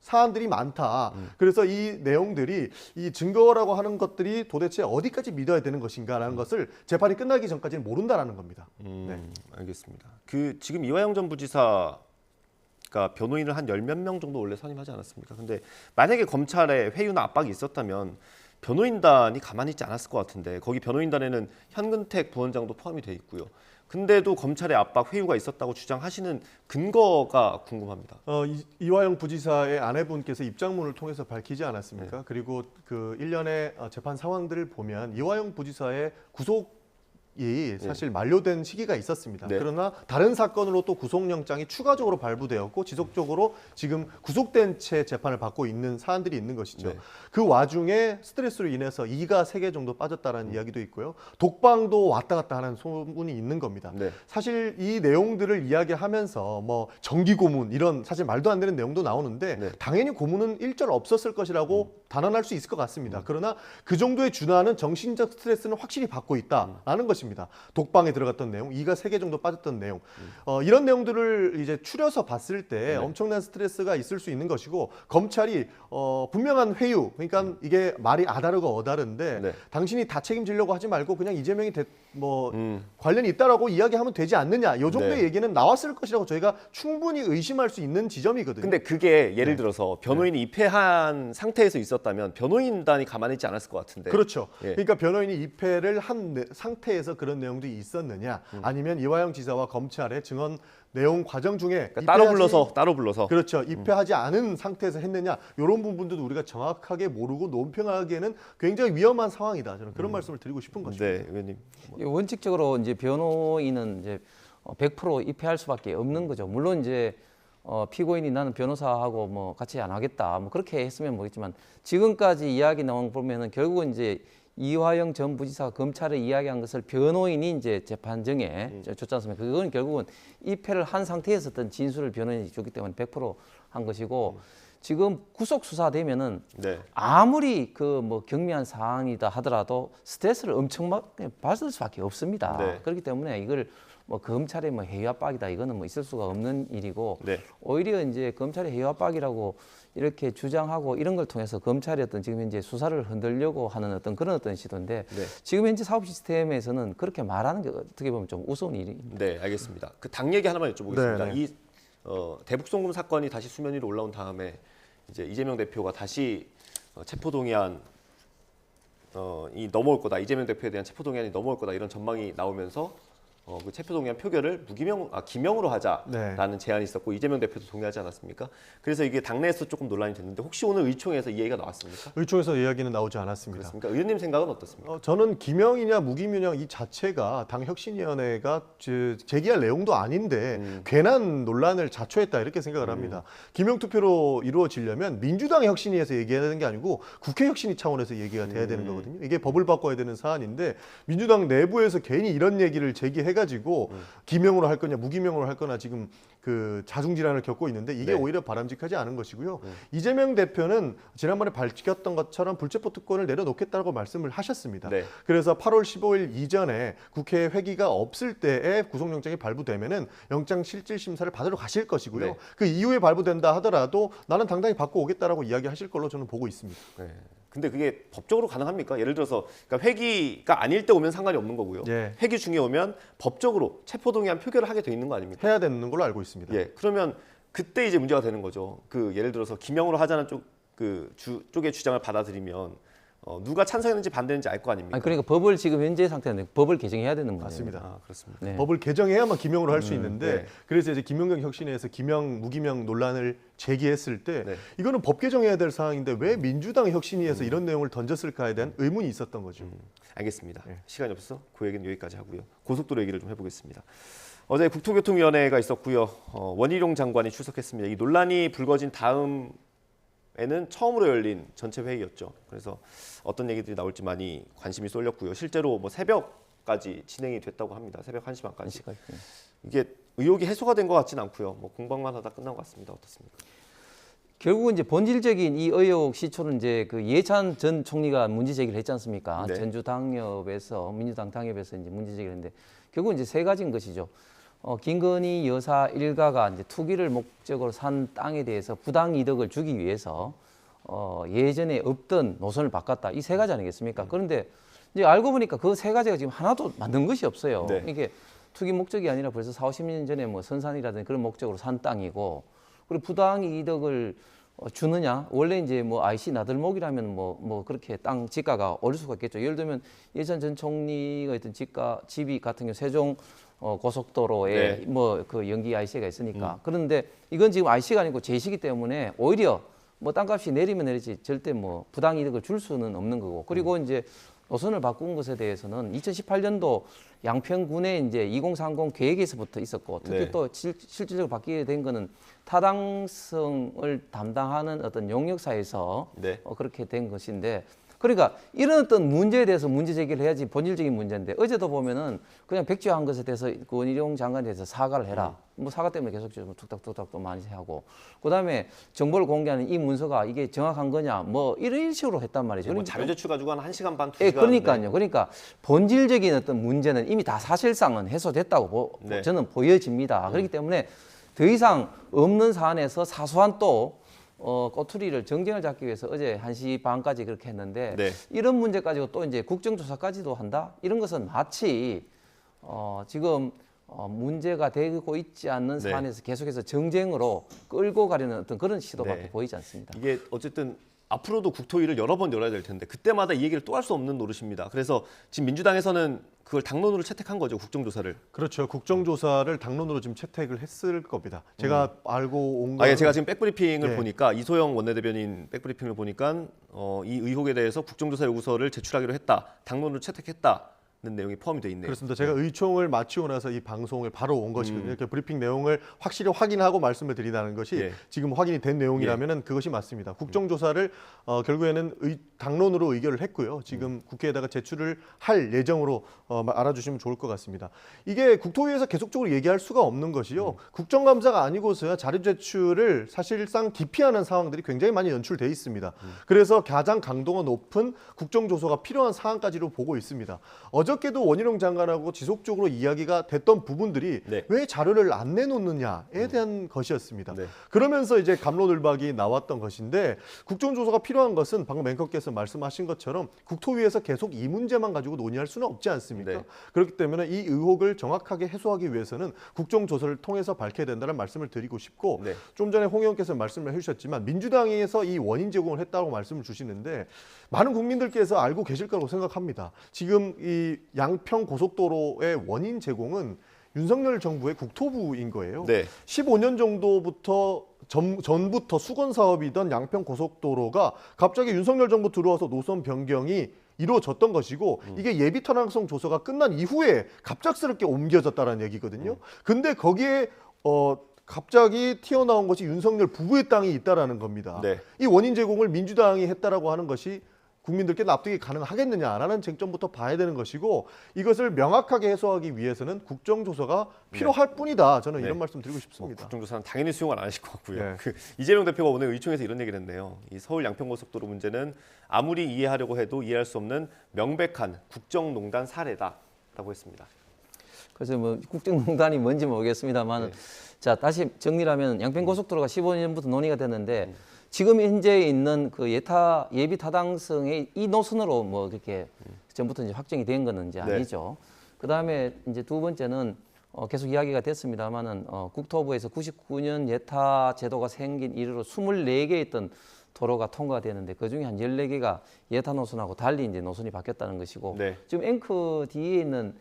사안들이 많다. 그래서 이 내용들이 이 증거라고 하는 것들이 도대체 어디까지 믿어야 되는 것인가라는 것을 재판이 끝나기 전까지는 모른다라는 겁니다. 네. 알겠습니다. 그 지금 이화영 전 부지사가 변호인을 한 10몇 명 정도 원래 선임하지 않았습니까? 근데 만약에 검찰에 회유나 압박이 있었다면 변호인단이 가만히 있지 않았을 것 같은데 거기 변호인단에는 현근택 부원장도 포함이 돼 있고요. 근데도 검찰의 압박 회유가 있었다고 주장하시는 근거가 궁금합니다. 이화영 부지사의 아내분께서 입장문을 통해서 밝히지 않았습니까? 네. 그리고 그 일련의 재판 상황들을 보면 이화영 부지사의 구속이 사실 만료된 시기가 있었습니다. 네. 그러나 다른 사건으로 또 구속영장이 추가적으로 발부되었고 지속적으로 지금 구속된 채 재판을 받고 있는 사안들이 있는 것이죠. 네. 그 와중에 스트레스로 인해서 이가 3개 정도 빠졌다는 이야기도 있고요. 독방도 왔다 갔다 하는 소문이 있는 겁니다. 네. 사실 이 내용들을 이야기하면서 뭐 정기 고문 이런 사실 말도 안 되는 내용도 나오는데 네. 당연히 고문은 일절 없었을 것이라고 단언할 수 있을 것 같습니다. 그러나 그 정도의 준하는 정신적 스트레스는 확실히 받고 있다라는 것입니다. 독방에 들어갔던 내용, 이가 3개 정도 빠졌던 내용 이런 내용들을 이제 추려서 봤을 때 엄청난 스트레스가 있을 수 있는 것이고 검찰이 분명한 회유 그러니까 이게 말이 아다르고 어다른데 당신이 다 책임지려고 하지 말고 그냥 이재명이 관련이 있다라고 이야기하면 되지 않느냐. 이 정도의 얘기는 나왔을 것이라고 저희가 충분히 의심할 수 있는 지점이거든요. 근데 그게 예를 들어서 변호인이 입회한 상태에서 있었다면 변호인단이 가만히 있지 않았을 것 같은데. 그렇죠. 그러니까 변호인이 입회를 한 상태에서 그런 내용들이 있었느냐 아니면 이화영 지사와 검찰의 증언 내용 과정 중에 그러니까 따로 불러서 그렇죠. 입회하지 않은 상태에서 했느냐 이런 부분들도 우리가 정확하게 모르고 논평하기에는 굉장히 위험한 상황이다. 저는 그런 말씀을 드리고 싶은 것입니다. 네, 의원님. 원칙적으로 이제 변호인은 이제 100% 입회할 수밖에 없는 거죠. 물론 이제 피고인이 나는 변호사하고 뭐 같이 안 하겠다 뭐 그렇게 했으면 모르겠지만 지금까지 이야기 나온 거 보면은 결국은 이제 이화영 전 부지사가 검찰에 이야기한 것을 변호인이 이제 재판정에 줬지 않습니까? 그건 결국은 입회를 한 상태에서 어떤 진술을 변호인이 줬기 때문에 100% 한 것이고 지금 구속 수사되면은 네. 아무리 그 뭐 경미한 사항이다 하더라도 스트레스를 엄청 받을 수밖에 없습니다. 네. 그렇기 때문에 이걸 뭐 검찰의 뭐 해외 압박이다 이거는 뭐 있을 수가 없는 일이고 네. 오히려 이제 검찰의 해외 압박이라고 이렇게 주장하고 이런 걸 통해서 검찰이 어떤 지금 현재 수사를 흔들려고 하는 어떤 그런 어떤 시도인데 네. 지금 현재 사법 시스템에서는 그렇게 말하는 게 어떻게 보면 좀 우스운 일입니다. 네, 알겠습니다. 그 당 얘기 하나만 여쭤보겠습니다. 네, 네. 이 대북 송금 사건이 다시 수면 위로 올라온 다음에 이제 이재명 대표가 다시 체포동의안 이 넘어올 거다. 이재명 대표에 대한 체포동의안이 넘어올 거다. 이런 전망이 나오면서 그 체포동의안 표결을 기명으로 하자라는 제안이 있었고 이재명 대표도 동의하지 않았습니까? 그래서 이게 당내에서 조금 논란이 됐는데 혹시 오늘 의총에서 이 얘기가 나왔습니까? 의총에서 이야기는 나오지 않았습니다. 그렇습니까? 의원님 생각은 어떻습니까? 저는 기명이냐 무기명이냐 이 자체가 당 혁신위원회가 제기할 내용도 아닌데 괜한 논란을 자초했다 이렇게 생각을 합니다. 기명 투표로 이루어지려면 민주당 혁신위에서 얘기해야 되는 게 아니고 국회 혁신위 차원에서 얘기가 돼야 되는 거거든요. 이게 법을 바꿔야 되는 사안인데 민주당 내부에서 괜히 이런 얘기를 제기해가지고 기명으로 할 거냐 무기명으로 할 거나 지금 그 자중질환을 겪고 있는데 이게 네. 오히려 바람직하지 않은 것이고요. 이재명 대표는 지난번에 밝혔던 것처럼 불체포 특권을 내려놓겠다고 말씀을 하셨습니다. 네. 그래서 8월 15일 이전에 국회 회기가 없을 때에 구속영장이 발부되면은 영장 실질 심사를 받으러 가실 것이고요. 네. 그 이후에 발부된다 하더라도 나는 당당히 받고 오겠다라고 이야기하실 걸로 저는 보고 있습니다. 네. 근데 그게 법적으로 가능합니까? 예를 들어서 그러니까 회기가 아닐 때 오면 상관이 없는 거고요. 예. 회기 중에 오면 법적으로 체포동의안 표결을 하게 돼 있는 거 아닙니까? 해야 되는 걸로 알고 있습니다. 예. 그러면 그때 이제 문제가 되는 거죠. 그 예를 들어서 기명으로 하자는 쪽의 주장을 받아들이면 누가 찬성했는지 반대했는지 알 거 아닙니까? 아니, 그러니까 법을 지금 현재 상태는 법을 개정해야 되는 문제입니다. 맞습니다. 아, 그렇습니다. 네. 법을 개정해야만 기명으로 할 수 있는데 네. 그래서 이제 김용경 혁신회에서 기명 무기명 논란을 제기했을 때 네. 이거는 법 개정해야 될 사항인데 왜 민주당 혁신위에서 이런 내용을 던졌을까에 대한 의문이 있었던 거죠. 알겠습니다. 네. 시간이 없어서 그 얘기는 여기까지 하고요. 고속도로 얘기를 좀 해보겠습니다. 어제 국토교통위원회가 있었고요. 원희룡 장관이 출석했습니다. 이 논란이 불거진 다음에는 처음으로 열린 전체 회의였죠. 그래서 어떤 얘기들이 나올지 많이 관심이 쏠렸고요. 실제로 뭐 새벽까지 진행이 됐다고 합니다. 새벽 1시 반까지. 이게 의혹이 해소가 된 것 같지는 않고요. 뭐 공방만 하다 끝난 것 같습니다. 어떻습니까? 결국은 이제 본질적인 이 의혹 시초는 이제 그 이해찬 전 총리가 문제 제기를 했지 않습니까? 네. 전주 당협에서 민주당 당협에서 이제 문제 제기를 했는데 결국은 이제 세 가지인 것이죠. 김건희 여사 일가가 이제 투기를 목적으로 산 땅에 대해서 부당 이득을 주기 위해서 예전에 없던 노선을 바꿨다. 이 세 가지 아니겠습니까? 그런데 이제 알고 보니까 그 세 가지가 지금 하나도 만든 것이 없어요. 네. 이게 투기 목적이 아니라 벌써 40, 50년 전에 뭐 선산이라든지 그런 목적으로 산 땅이고 그리고 부당 이득을 주느냐? 원래 이제 뭐 IC 나들목이라면 뭐 그렇게 땅 지가가 오를 수가 있겠죠. 예를 들면 예전 전 총리가 있던 집이 같은 경우 세종 고속도로에 네. 뭐 그 연기 IC가 있으니까. 그런데 이건 지금 IC가 아니고 제시기 때문에 오히려 뭐 땅값이 내리면 내리지 절대 뭐 부당 이득을 줄 수는 없는 거고. 그리고 이제 노선을 바꾼 것에 대해서는 2018년도 양평군에 이제 2030 계획에서부터 있었고 특히 네. 또 실질적으로 바뀌게 된 거는 타당성을 담당하는 어떤 용역사에서 네. 그렇게 된 것인데 그러니까 이런 어떤 문제에 대해서 문제 제기를 해야지 본질적인 문제인데 어제도 보면은 그냥 백지화한 것에 대해서 그 원희룡 장관에 대해서 사과를 해라. 뭐 사과 때문에 계속 좀 툭탁툭탁 또 많이 하고 그다음에 정보를 공개하는 이 문서가 이게 정확한 거냐 뭐 이런 식으로 했단 말이죠. 뭐 자료 제출 가지고 한 1시간 반, 2시간. 예, 그러니까요. 그러니까 본질적인 어떤 문제는 이미 다 사실상은 해소됐다고 네. 저는 보여집니다. 그렇기 때문에 더 이상 없는 사안에서 사소한 또 꼬투리를 정쟁을 잡기 위해서 어제 1시 반까지 그렇게 했는데 네. 이런 문제 가지고 또 이제 국정조사까지도 한다? 이런 것은 마치 지금 문제가 되고 있지 않는 네. 사안에서 계속해서 정쟁으로 끌고 가려는 어떤 그런 시도밖에 네. 보이지 않습니다. 이게 어쨌든 앞으로도 국토위를 여러 번 열어야 될 텐데 그때마다 이 얘기를 또 할 수 없는 노릇입니다. 그래서 지금 민주당에서는 그걸 당론으로 채택한 거죠, 국정조사를. 그렇죠. 국정조사를 당론으로 지금 채택을 했을 겁니다. 제가 알고 온 거. 예, 제가 지금 백브리핑을 네. 보니까 이소영 원내대변인 백브리핑을 보니까 이 의혹에 대해서 국정조사 요구서를 제출하기로 했다, 당론으로 채택했다. 내용이 포함이 돼 있네요. 그렇습니다. 제가 의총을 마치고 나서 이 방송에 바로 온 것이거든요. 이렇게 브리핑 내용을 확실히 확인하고 말씀을 드리다는 것이 지금 확인이 된 내용이라면 그것이 맞습니다. 국정조사를 결국에는 당론으로 의결을 했고요. 지금 국회에다가 제출을 할 예정으로 알아주시면 좋을 것 같습니다. 이게 국토위에서 계속적으로 얘기할 수가 없는 것이요. 국정감사가 아니고서야 자료 제출을 사실상 기피하는 상황들이 굉장히 많이 연출돼 있습니다. 그래서 가장 강도가 높은 국정조사가 필요한 상황까지로 보고 있습니다. 어저께도 원희룡 장관하고 지속적으로 이야기가 됐던 부분들이 왜 자료를 안 내놓느냐에 대한 것이었습니다. 그러면서 이제 갑론을박이 나왔던 것인데 국정조사가 필요한 것은 방금 앵커께서 말씀하신 것처럼 국토위에서 계속 이 문제만 가지고 논의할 수는 없지 않습니까? 그렇기 때문에 이 의혹을 정확하게 해소하기 위해서는 국정조사를 통해서 밝혀야 된다는 말씀을 드리고 싶고 좀 전에 홍 의원께서 말씀을 해주셨지만 민주당에서 이 원인 제공을 했다고 말씀을 주시는데 많은 국민들께서 알고 계실 거라고 생각합니다. 지금 이 양평 고속도로의 원인 제공은 윤석열 정부의 국토부인 거예요. 15년 정도부터 전부터 수건 사업이던 양평 고속도로가 갑자기 윤석열 정부 들어와서 노선 변경이 이루어졌던 것이고 이게 예비 타당성 조사가 끝난 이후에 갑작스럽게 옮겨졌다는 얘기거든요. 근데 거기에 갑자기 튀어나온 것이 윤석열 부부의 땅이 있다라는 겁니다. 이 원인 제공을 민주당이 했다라고 하는 것이 국민들께 납득이 가능하겠느냐라는 쟁점부터 봐야 되는 것이고 이것을 명확하게 해소하기 위해서는 국정조사가 필요할 뿐이다. 저는 이런 말씀 드리고 싶습니다. 국정조사는 당연히 수용을 안 하실 것 같고요. 이재명 대표가 오늘 의총에서 이런 얘기를 했네요. 이 서울 양평고속도로 문제는 아무리 이해하려고 해도 이해할 수 없는 명백한 국정농단 사례다라고 했습니다. 그래서 뭐 국정농단이 뭔지 모르겠습니다만 자 다시 정리를 하면 양평고속도로가 15년부터 논의가 됐는데 지금 현재 있는 그 예비 타당성의 이 노선으로 뭐 그렇게 전부터 이제 확정이 된 거는 이제 아니죠. 그 다음에 이제 두 번째는 계속 이야기가 됐습니다만은 국토부에서 99년 예타 제도가 생긴 이후로 24개 있던 도로가 통과되는데 그 중에 한 14개가 예타 노선하고 달리 이제 노선이 바뀌었다는 것이고 지금 앵커 뒤에 있는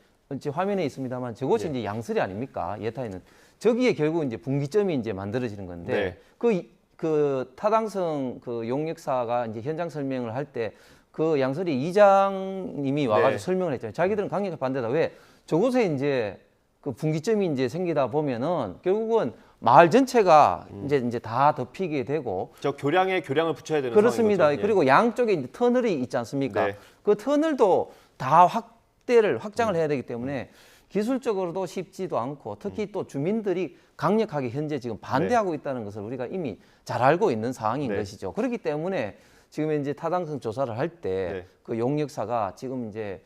화면에 있습니다만 저것이 이제 양설이 아닙니까? 예타에 있는 저기에 결국 이제 분기점이 이제 만들어지는 건데 그 타당성 그 용역사가 이제 현장 설명을 할 때 그 양설이 이장님이 와가지고 설명을 했잖아요. 자기들은 강력하게 반대다. 왜? 저곳에 이제 그 분기점이 이제 생기다 보면은 결국은 마을 전체가 이제 다 덮이게 되고. 저 교량에 교량을 붙여야 되는 그렇습니다. 상황인 거죠. 그리고 양쪽에 이제 터널이 있지 않습니까? 그 터널도 다 확장을 해야 되기 때문에 기술적으로도 쉽지도 않고 특히 또 주민들이 강력하게 현재 지금 반대하고 있다는 것을 우리가 이미 잘 알고 있는 상황인 것이죠. 그렇기 때문에 지금 이제 타당성 조사를 할 때 그 용역사가 지금 이제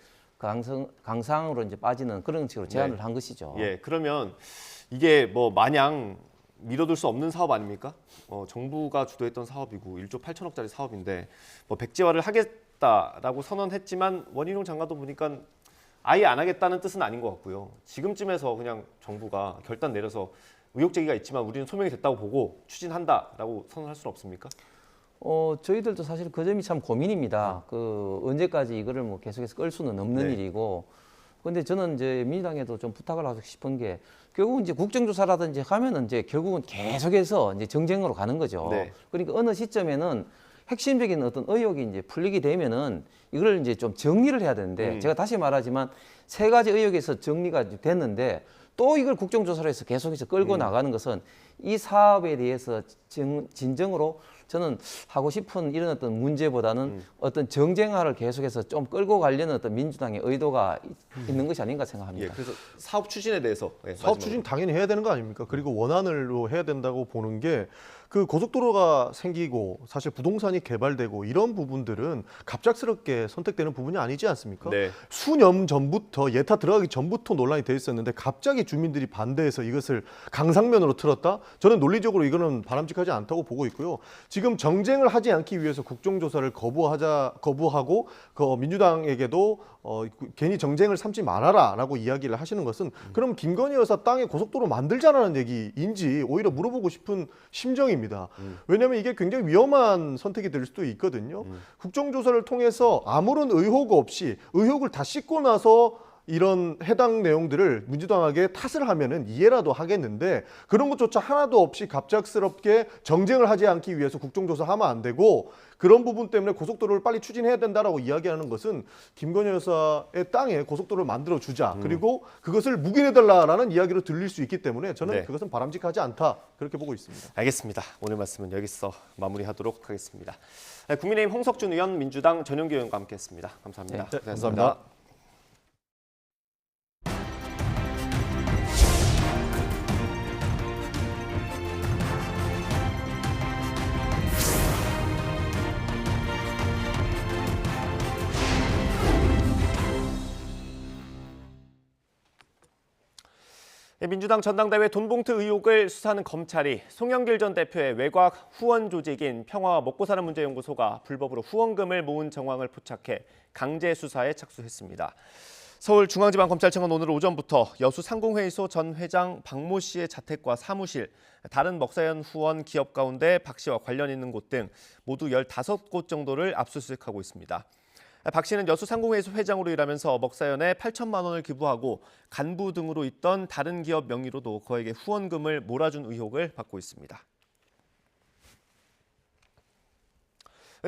강상으로 이제 빠지는 그런 식으로 제안을 한 것이죠. 그러면 이게 뭐 마냥 미뤄둘 수 없는 사업 아닙니까? 정부가 주도했던 사업이고 1조 8천억짜리 사업인데 뭐 백지화를 하겠다라고 선언했지만 원희룡 장관도 보니까 아예 안 하겠다는 뜻은 아닌 것 같고요. 지금쯤에서 그냥 정부가 결단 내려서 의혹 제기가 있지만 우리는 소명이 됐다고 보고 추진한다라고 선언할 수는 없습니까? 저희들도 사실 그 점이 참 고민입니다. 그 언제까지 이거를 뭐 계속해서 끌 수는 없는 일이고. 근데 저는 이제 민주당에도 좀 부탁을 하고 싶은 게 결국은 이제 국정조사라든지 하면은 이제 결국은 계속해서 이제 정쟁으로 가는 거죠. 그러니까 어느 시점에는 핵심적인 어떤 의혹이 이제 풀리게 되면은 이걸 이제 좀 정리를 해야 되는데 제가 다시 말하지만 세 가지 의혹에서 정리가 됐는데 또 이걸 국정조사로 해서 계속해서 끌고 나가는 것은 이 사업에 대해서 진정으로 저는 하고 싶은 이런 어떤 문제보다는 어떤 정쟁화를 계속해서 좀 끌고 가려는 어떤 민주당의 의도가 있는 것이 아닌가 생각합니다. 그래서 사업 추진에 대해서 사업 추진 당연히 해야 되는 거 아닙니까? 그리고 원안으로 해야 된다고 보는 게 그 고속도로가 생기고 사실 부동산이 개발되고 이런 부분들은 갑작스럽게 선택되는 부분이 아니지 않습니까? 수년 전부터 예타 들어가기 전부터 논란이 돼 있었는데 갑자기 주민들이 반대해서 이것을 강상면으로 틀었다? 저는 논리적으로 이거는 바람직하지 않다고 보고 있고요. 지금 정쟁을 하지 않기 위해서 국정조사를 거부하고 그 민주당에게도 괜히 정쟁을 삼지 말아라라고 이야기를 하시는 것은 그럼 김건희 여사 땅에 고속도로 만들자라는 얘기인지 오히려 물어보고 싶은 심정입니다. 왜냐하면 이게 굉장히 위험한 선택이 될 수도 있거든요. 국정조사를 통해서 아무런 의혹 없이 의혹을 다 씻고 나서 이런 해당 내용들을 민주당에게 탓을 하면은 이해라도 하겠는데 그런 것조차 하나도 없이 갑작스럽게 정쟁을 하지 않기 위해서 국정조사하면 안 되고 그런 부분 때문에 고속도로를 빨리 추진해야 된다라고 이야기하는 것은 김건희 여사의 땅에 고속도로를 만들어 주자 그리고 그것을 묵인해달라라는 이야기로 들릴 수 있기 때문에 저는 네. 그것은 바람직하지 않다 그렇게 보고 있습니다. 알겠습니다. 오늘 말씀은 여기서 마무리하도록 하겠습니다. 네, 국민의힘 홍석준 의원, 민주당 전용기 의원과 함께했습니다. 감사합니다. 네, 감사합니다. 민주당 전당대회 돈봉투 의혹을 수사하는 검찰이 송영길 전 대표의 외곽 후원 조직인 평화와 먹고사는 문제연구소가 불법으로 후원금을 모은 정황을 포착해 강제 수사에 착수했습니다. 서울중앙지방검찰청은 오늘 오전부터 여수 상공회의소 전 회장 박모 씨의 자택과 사무실, 다른 먹사연 후원 기업 가운데 박 씨와 관련 있는 곳 등 모두 15곳 정도를 압수수색하고 있습니다. 박 씨는 여수 상공회의소 회장으로 일하면서 먹사연에 8천만 원을 기부하고 간부 등으로 있던 다른 기업 명의로도 그에게 후원금을 몰아준 의혹을 받고 있습니다.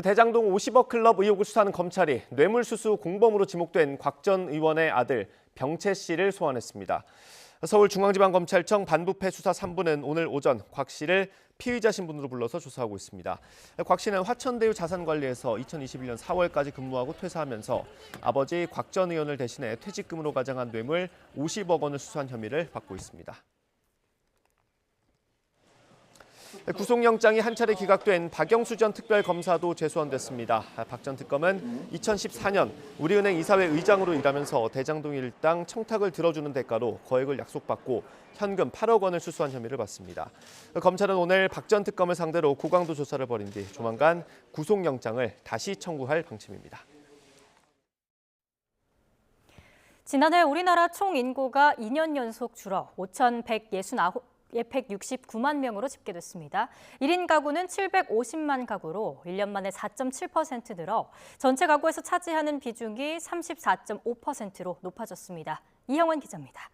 대장동 50억 클럽 의혹을 수사하는 검찰이 뇌물수수 공범으로 지목된 곽 전 의원의 아들 병채 씨를 소환했습니다. 서울중앙지방검찰청 반부패 수사 3부는 오늘 오전 곽 씨를 피의자 신분으로 불러서 조사하고 있습니다. 곽 씨는 화천대유 자산관리에서 2021년 4월까지 근무하고 퇴사하면서 아버지 곽 전 의원을 대신해 퇴직금으로 가장한 뇌물 50억 원을 수수한 혐의를 받고 있습니다. 구속영장이 한 차례 기각된 박영수 전 특별검사도 재소환됐습니다. 박 전 특검은 2014년 우리은행 이사회 의장으로 일하면서 대장동 일당 청탁을 들어주는 대가로 거액을 약속받고 현금 8억 원을 수수한 혐의를 받습니다. 검찰은 오늘 박 전 특검을 상대로 고강도 조사를 벌인 뒤 조만간 구속영장을 다시 청구할 방침입니다. 지난해 우리나라 총 인구가 2년 연속 줄어 5,169만 명으로 집계됐습니다. 1인 가구는 750만 가구로 1년 만에 4.7% 늘어 전체 가구에서 차지하는 비중이 34.5%로 높아졌습니다. 이형원 기자입니다.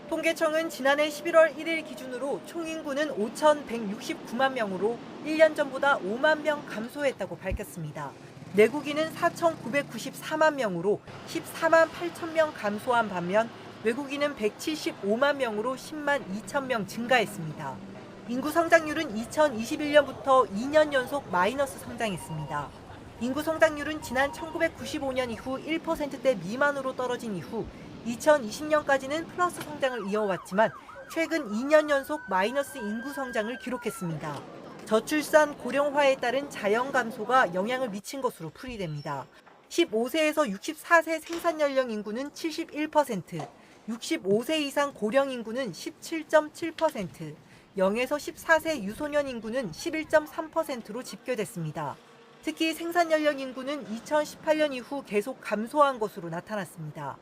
통계청은 지난해 11월 1일 기준으로 총 인구는 5,169만 명으로 1년 전보다 5만 명 감소했다고 밝혔습니다. 내국인은 4,994만 명으로 14만 8천 명 감소한 반면 외국인은 175만 명으로 10만 2천 명 증가했습니다. 인구 성장률은 2021년부터 2년 연속 마이너스 성장했습니다. 인구 성장률은 지난 1995년 이후 1%대 미만으로 떨어진 이후 2020년까지는 플러스 성장을 이어왔지만 최근 2년 연속 마이너스 인구 성장을 기록했습니다. 저출산 고령화에 따른 자연 감소가 영향을 미친 것으로 풀이됩니다. 15세에서 64세 생산 연령 인구는 71%, 65세 이상 고령 인구는 17.7%, 0에서 14세 유소년 인구는 11.3%로 집계됐습니다. 특히 생산 연령 인구는 2018년 이후 계속 감소한 것으로 나타났습니다.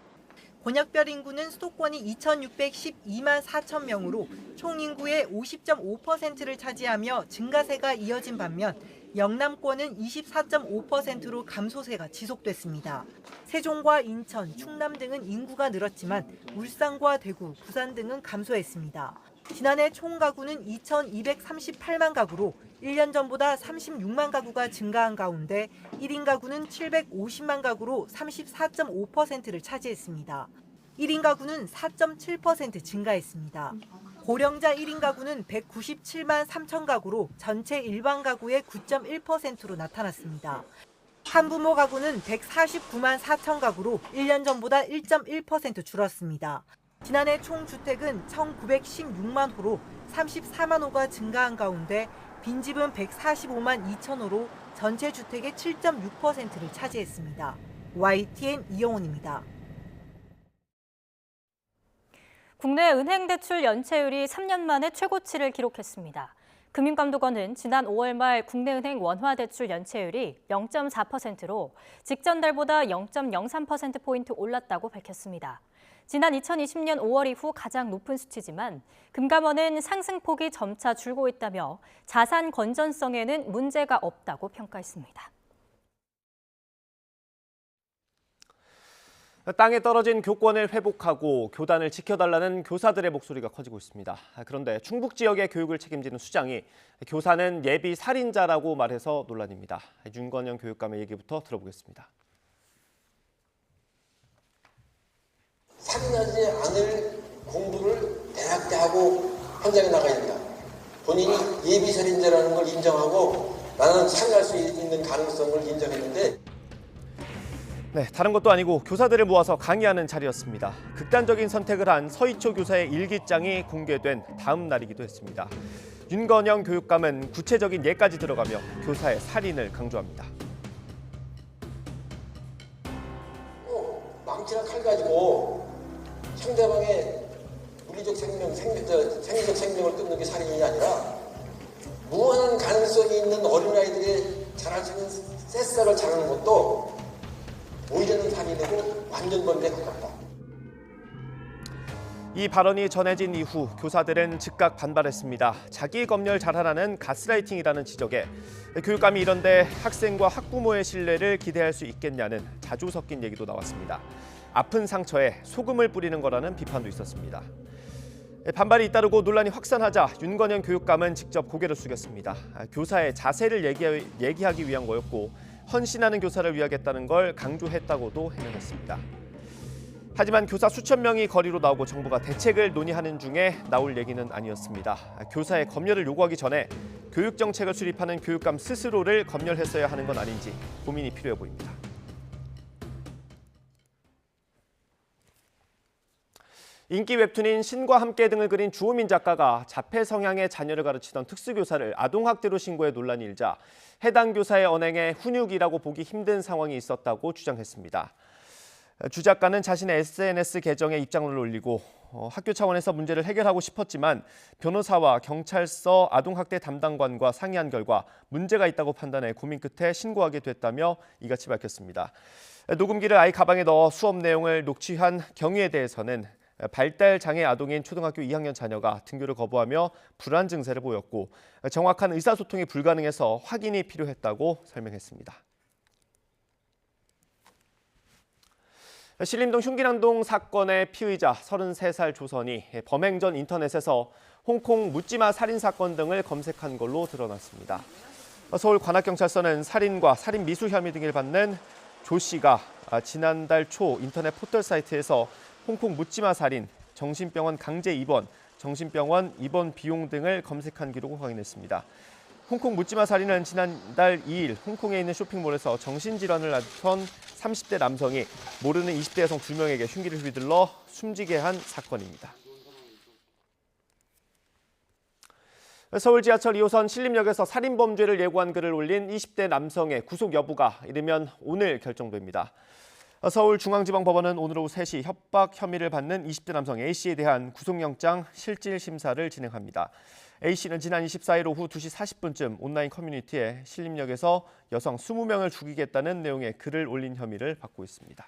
권역별 인구는 수도권이 2,612만 4천 명으로 총 인구의 50.5%를 차지하며 증가세가 이어진 반면 영남권은 24.5%로 감소세가 지속됐습니다. 세종과 인천, 충남 등은 인구가 늘었지만 울산과 대구, 부산 등은 감소했습니다. 지난해 총 가구는 2,238만 가구로 1년 전보다 36만 가구가 증가한 가운데 1인 가구는 750만 가구로 34.5%를 차지했습니다. 1인 가구는 4.7% 증가했습니다. 고령자 1인 가구는 197만 3천 가구로 전체 일반 가구의 9.1%로 나타났습니다. 한부모 가구는 149만 4천 가구로 1년 전보다 1.1% 줄었습니다. 지난해 총 주택은 1,916만 호로 34만 호가 증가한 가운데 빈집은 145만 2천 호로 전체 주택의 7.6%를 차지했습니다. YTN 이영훈입니다. 국내 은행 대출 연체율이 3년 만에 최고치를 기록했습니다. 금융감독원은 지난 5월 말 국내 은행 원화 대출 연체율이 0.4%로 직전 달보다 0.03%포인트 올랐다고 밝혔습니다. 지난 2020년 5월 이후 가장 높은 수치지만 금감원은 상승폭이 점차 줄고 있다며 자산 건전성에는 문제가 없다고 평가했습니다. 땅에 떨어진 교권을 회복하고 교단을 지켜달라는 교사들의 목소리가 커지고 있습니다. 그런데 충북 지역의 교육을 책임지는 수장이 교사는 예비 살인자라고 말해서 논란입니다. 윤건영 교육감의 얘기부터 들어보겠습니다. 살인하지 않을 공부를 대학 때 하고 현장에 나가야 된다. 본인이 예비 살인자라는 걸 인정하고 나는 살인할 수 있는 가능성을 인정했는데 네, 다른 것도 아니고 교사들을 모아서 강의하는 자리였습니다. 극단적인 선택을 한 서희초 교사의 일기장이 공개된 다음 날이기도 했습니다. 윤건영 교육감은 구체적인 예까지 들어가며 교사의 살인을 강조합니다. 망치나 칼 가지고 상대방의 물리적 생명, 생리적 생명을 끊는 게 살인이 아니라 무한한 가능성이 있는 어린아이들의 자랄 수 있는 새싹을 자르는 것도 오히려는 살인이고 완전 범죄에 가깝다. 이 발언이 전해진 이후 교사들은 즉각 반발했습니다. 자기 검열 잘하라는 가스라이팅이라는 지적에 교육감이 이런데 학생과 학부모의 신뢰를 기대할 수 있겠냐는 자주 섞인 얘기도 나왔습니다. 아픈 상처에 소금을 뿌리는 거라는 비판도 있었습니다. 반발이 잇따르고 논란이 확산하자 윤건영 교육감은 직접 고개를 숙였습니다. 교사의 자세를 얘기하기 위한 거였고 헌신하는 교사를 위하겠다는 걸 강조했다고도 해명했습니다. 하지만 교사 수천 명이 거리로 나오고 정부가 대책을 논의하는 중에 나올 얘기는 아니었습니다. 교사의 검열을 요구하기 전에 교육 정책을 수립하는 교육감 스스로를 검열했어야 하는 건 아닌지 고민이 필요해 보입니다. 인기 웹툰인 신과 함께 등을 그린 주호민 작가가 자폐 성향의 자녀를 가르치던 특수교사를 아동학대로 신고해 논란이 일자 해당 교사의 언행에 훈육이라고 보기 힘든 상황이 있었다고 주장했습니다. 주 작가는 자신의 SNS 계정에 입장을 올리고 학교 차원에서 문제를 해결하고 싶었지만 변호사와 경찰서 아동학대 담당관과 상의한 결과 문제가 있다고 판단해 고민 끝에 신고하게 됐다며 이같이 밝혔습니다. 녹음기를 아이 가방에 넣어 수업 내용을 녹취한 경위에 대해서는 발달 장애 아동인 초등학교 2학년 자녀가 등교를 거부하며 불안 증세를 보였고 정확한 의사소통이 불가능해서 확인이 필요했다고 설명했습니다. 신림동 흉기난동 사건의 피의자 33살 조선이 범행 전 인터넷에서 홍콩 묻지마 살인 사건 등을 검색한 걸로 드러났습니다. 서울 관악경찰서는 살인과 살인 미수 혐의 등을 받는 조 씨가 지난달 초 인터넷 포털 사이트에서 홍콩 묻지마 살인, 정신병원 강제 입원, 정신병원 입원 비용 등을 검색한 기록을 확인했습니다. 홍콩 묻지마 살인은 지난달 2일 홍콩에 있는 쇼핑몰에서 정신질환을 앓던 30대 남성이 모르는 20대 여성 2명에게 흉기를 휘둘러 숨지게 한 사건입니다. 서울 지하철 2호선 신림역에서 살인범죄를 예고한 글을 올린 20대 남성의 구속 여부가 이르면 오늘 결정됩니다. 서울중앙지방법원은 오늘 오후 3시 협박 혐의를 받는 20대 남성 A씨에 대한 구속영장 실질 심사를 진행합니다. A씨는 지난 24일 오후 2시 40분쯤 온라인 커뮤니티에 신림역에서 여성 20명을 죽이겠다는 내용의 글을 올린 혐의를 받고 있습니다.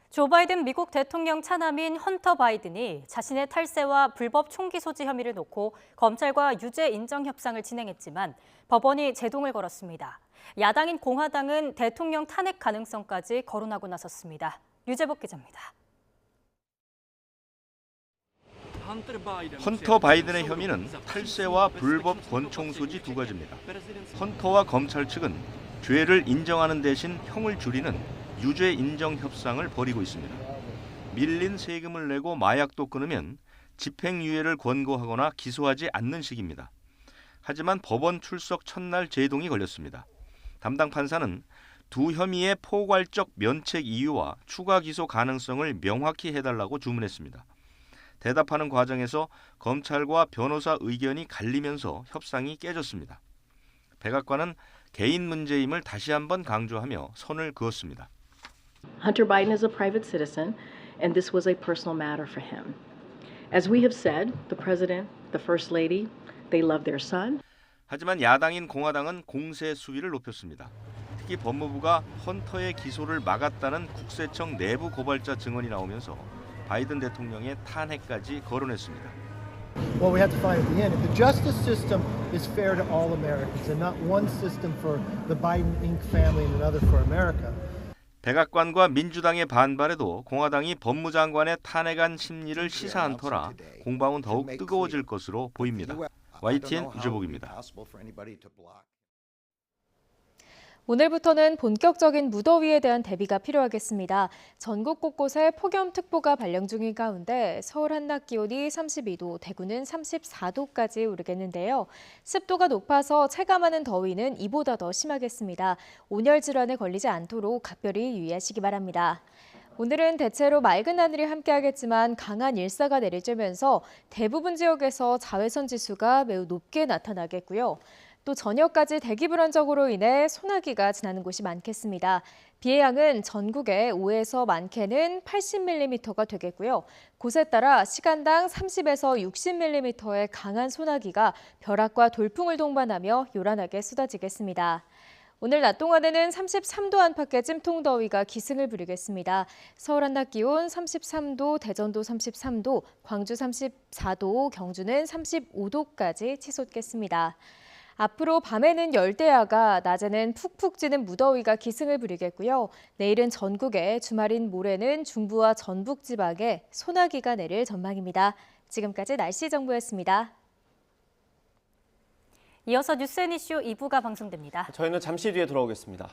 조 바이든 미국 대통령 차남인 헌터 바이든이 자신의 탈세와 불법 총기 소지 혐의를 놓고 검찰과 유죄 인정 협상을 진행했지만 법원이 제동을 걸었습니다. 야당인 공화당은 대통령 탄핵 가능성까지 거론하고 나섰습니다. 유재복 기자입니다. 헌터 바이든의 혐의는 탈세와 불법 권총 소지 두 가지입니다. 헌터와 검찰 측은 죄를 인정하는 대신 형을 줄이는 유죄 인정 협상을 벌이고 있습니다. 밀린 세금을 내고 마약도 끊으면 집행유예를 권고하거나 기소하지 않는 식입니다. 하지만 법원 출석 첫날 제동이 걸렸습니다. 담당 판사는 두 혐의의 포괄적 면책 이유와 추가 기소 가능성을 명확히 해달라고 주문했습니다. 대답하는 과정에서 검찰과 변호사 의견이 갈리면서 협상이 깨졌습니다. 백악관은 개인 문제임을 다시 한번 강조하며 선을 그었습니다. Hunter Biden is a private citizen, and this was a personal matter for him. As we have said, the president, the first lady, they love their son. 하지만 야당인 공화당은 공세 수위를 높였습니다. 특히 법무부가 헌터의 기소를 막았다는 국세청 내부 고발자 증언이 나오면서 바이든 대통령의 탄핵까지 거론했습니다. Well, we have to find at the end if the justice system is fair to all Americans and not one system for the Biden Inc. family and another for America. 백악관과 민주당의 반발에도 공화당이 법무장관의 탄핵안 심리를 시사한 터라 공방은 더욱 뜨거워질 것으로 보입니다. YTN 유재복입니다. 오늘부터는 본격적인 무더위에 대한 대비가 필요하겠습니다. 전국 곳곳에 폭염특보가 발령 중인 가운데 서울 한낮 기온이 32도, 대구는 34도까지 오르겠는데요. 습도가 높아서 체감하는 더위는 이보다 더 심하겠습니다. 온열 질환에 걸리지 않도록 각별히 유의하시기 바랍니다. 오늘은 대체로 맑은 하늘이 함께하겠지만 강한 일사가 내리쬐면서 대부분 지역에서 자외선 지수가 매우 높게 나타나겠고요. 또 저녁까지 대기 불안정으로 인해 소나기가 지나는 곳이 많겠습니다. 비의 양은 전국에 5에서 많게는 80mm가 되겠고요. 곳에 따라 시간당 30에서 60mm의 강한 소나기가 벼락과 돌풍을 동반하며 요란하게 쏟아지겠습니다. 오늘 낮 동안에는 33도 안팎의 찜통더위가 기승을 부리겠습니다. 서울 한낮 기온 33도, 대전도 33도, 광주 34도, 경주는 35도까지 치솟겠습니다. 앞으로 밤에는 열대야가, 낮에는 푹푹 찌는 무더위가 기승을 부리겠고요. 내일은 전국에, 주말인 모레는 중부와 전북 지방에 소나기가 내릴 전망입니다. 지금까지 날씨 정보였습니다. 이어서 뉴스앤이슈 2부가 방송됩니다. 저희는 잠시 뒤에 돌아오겠습니다.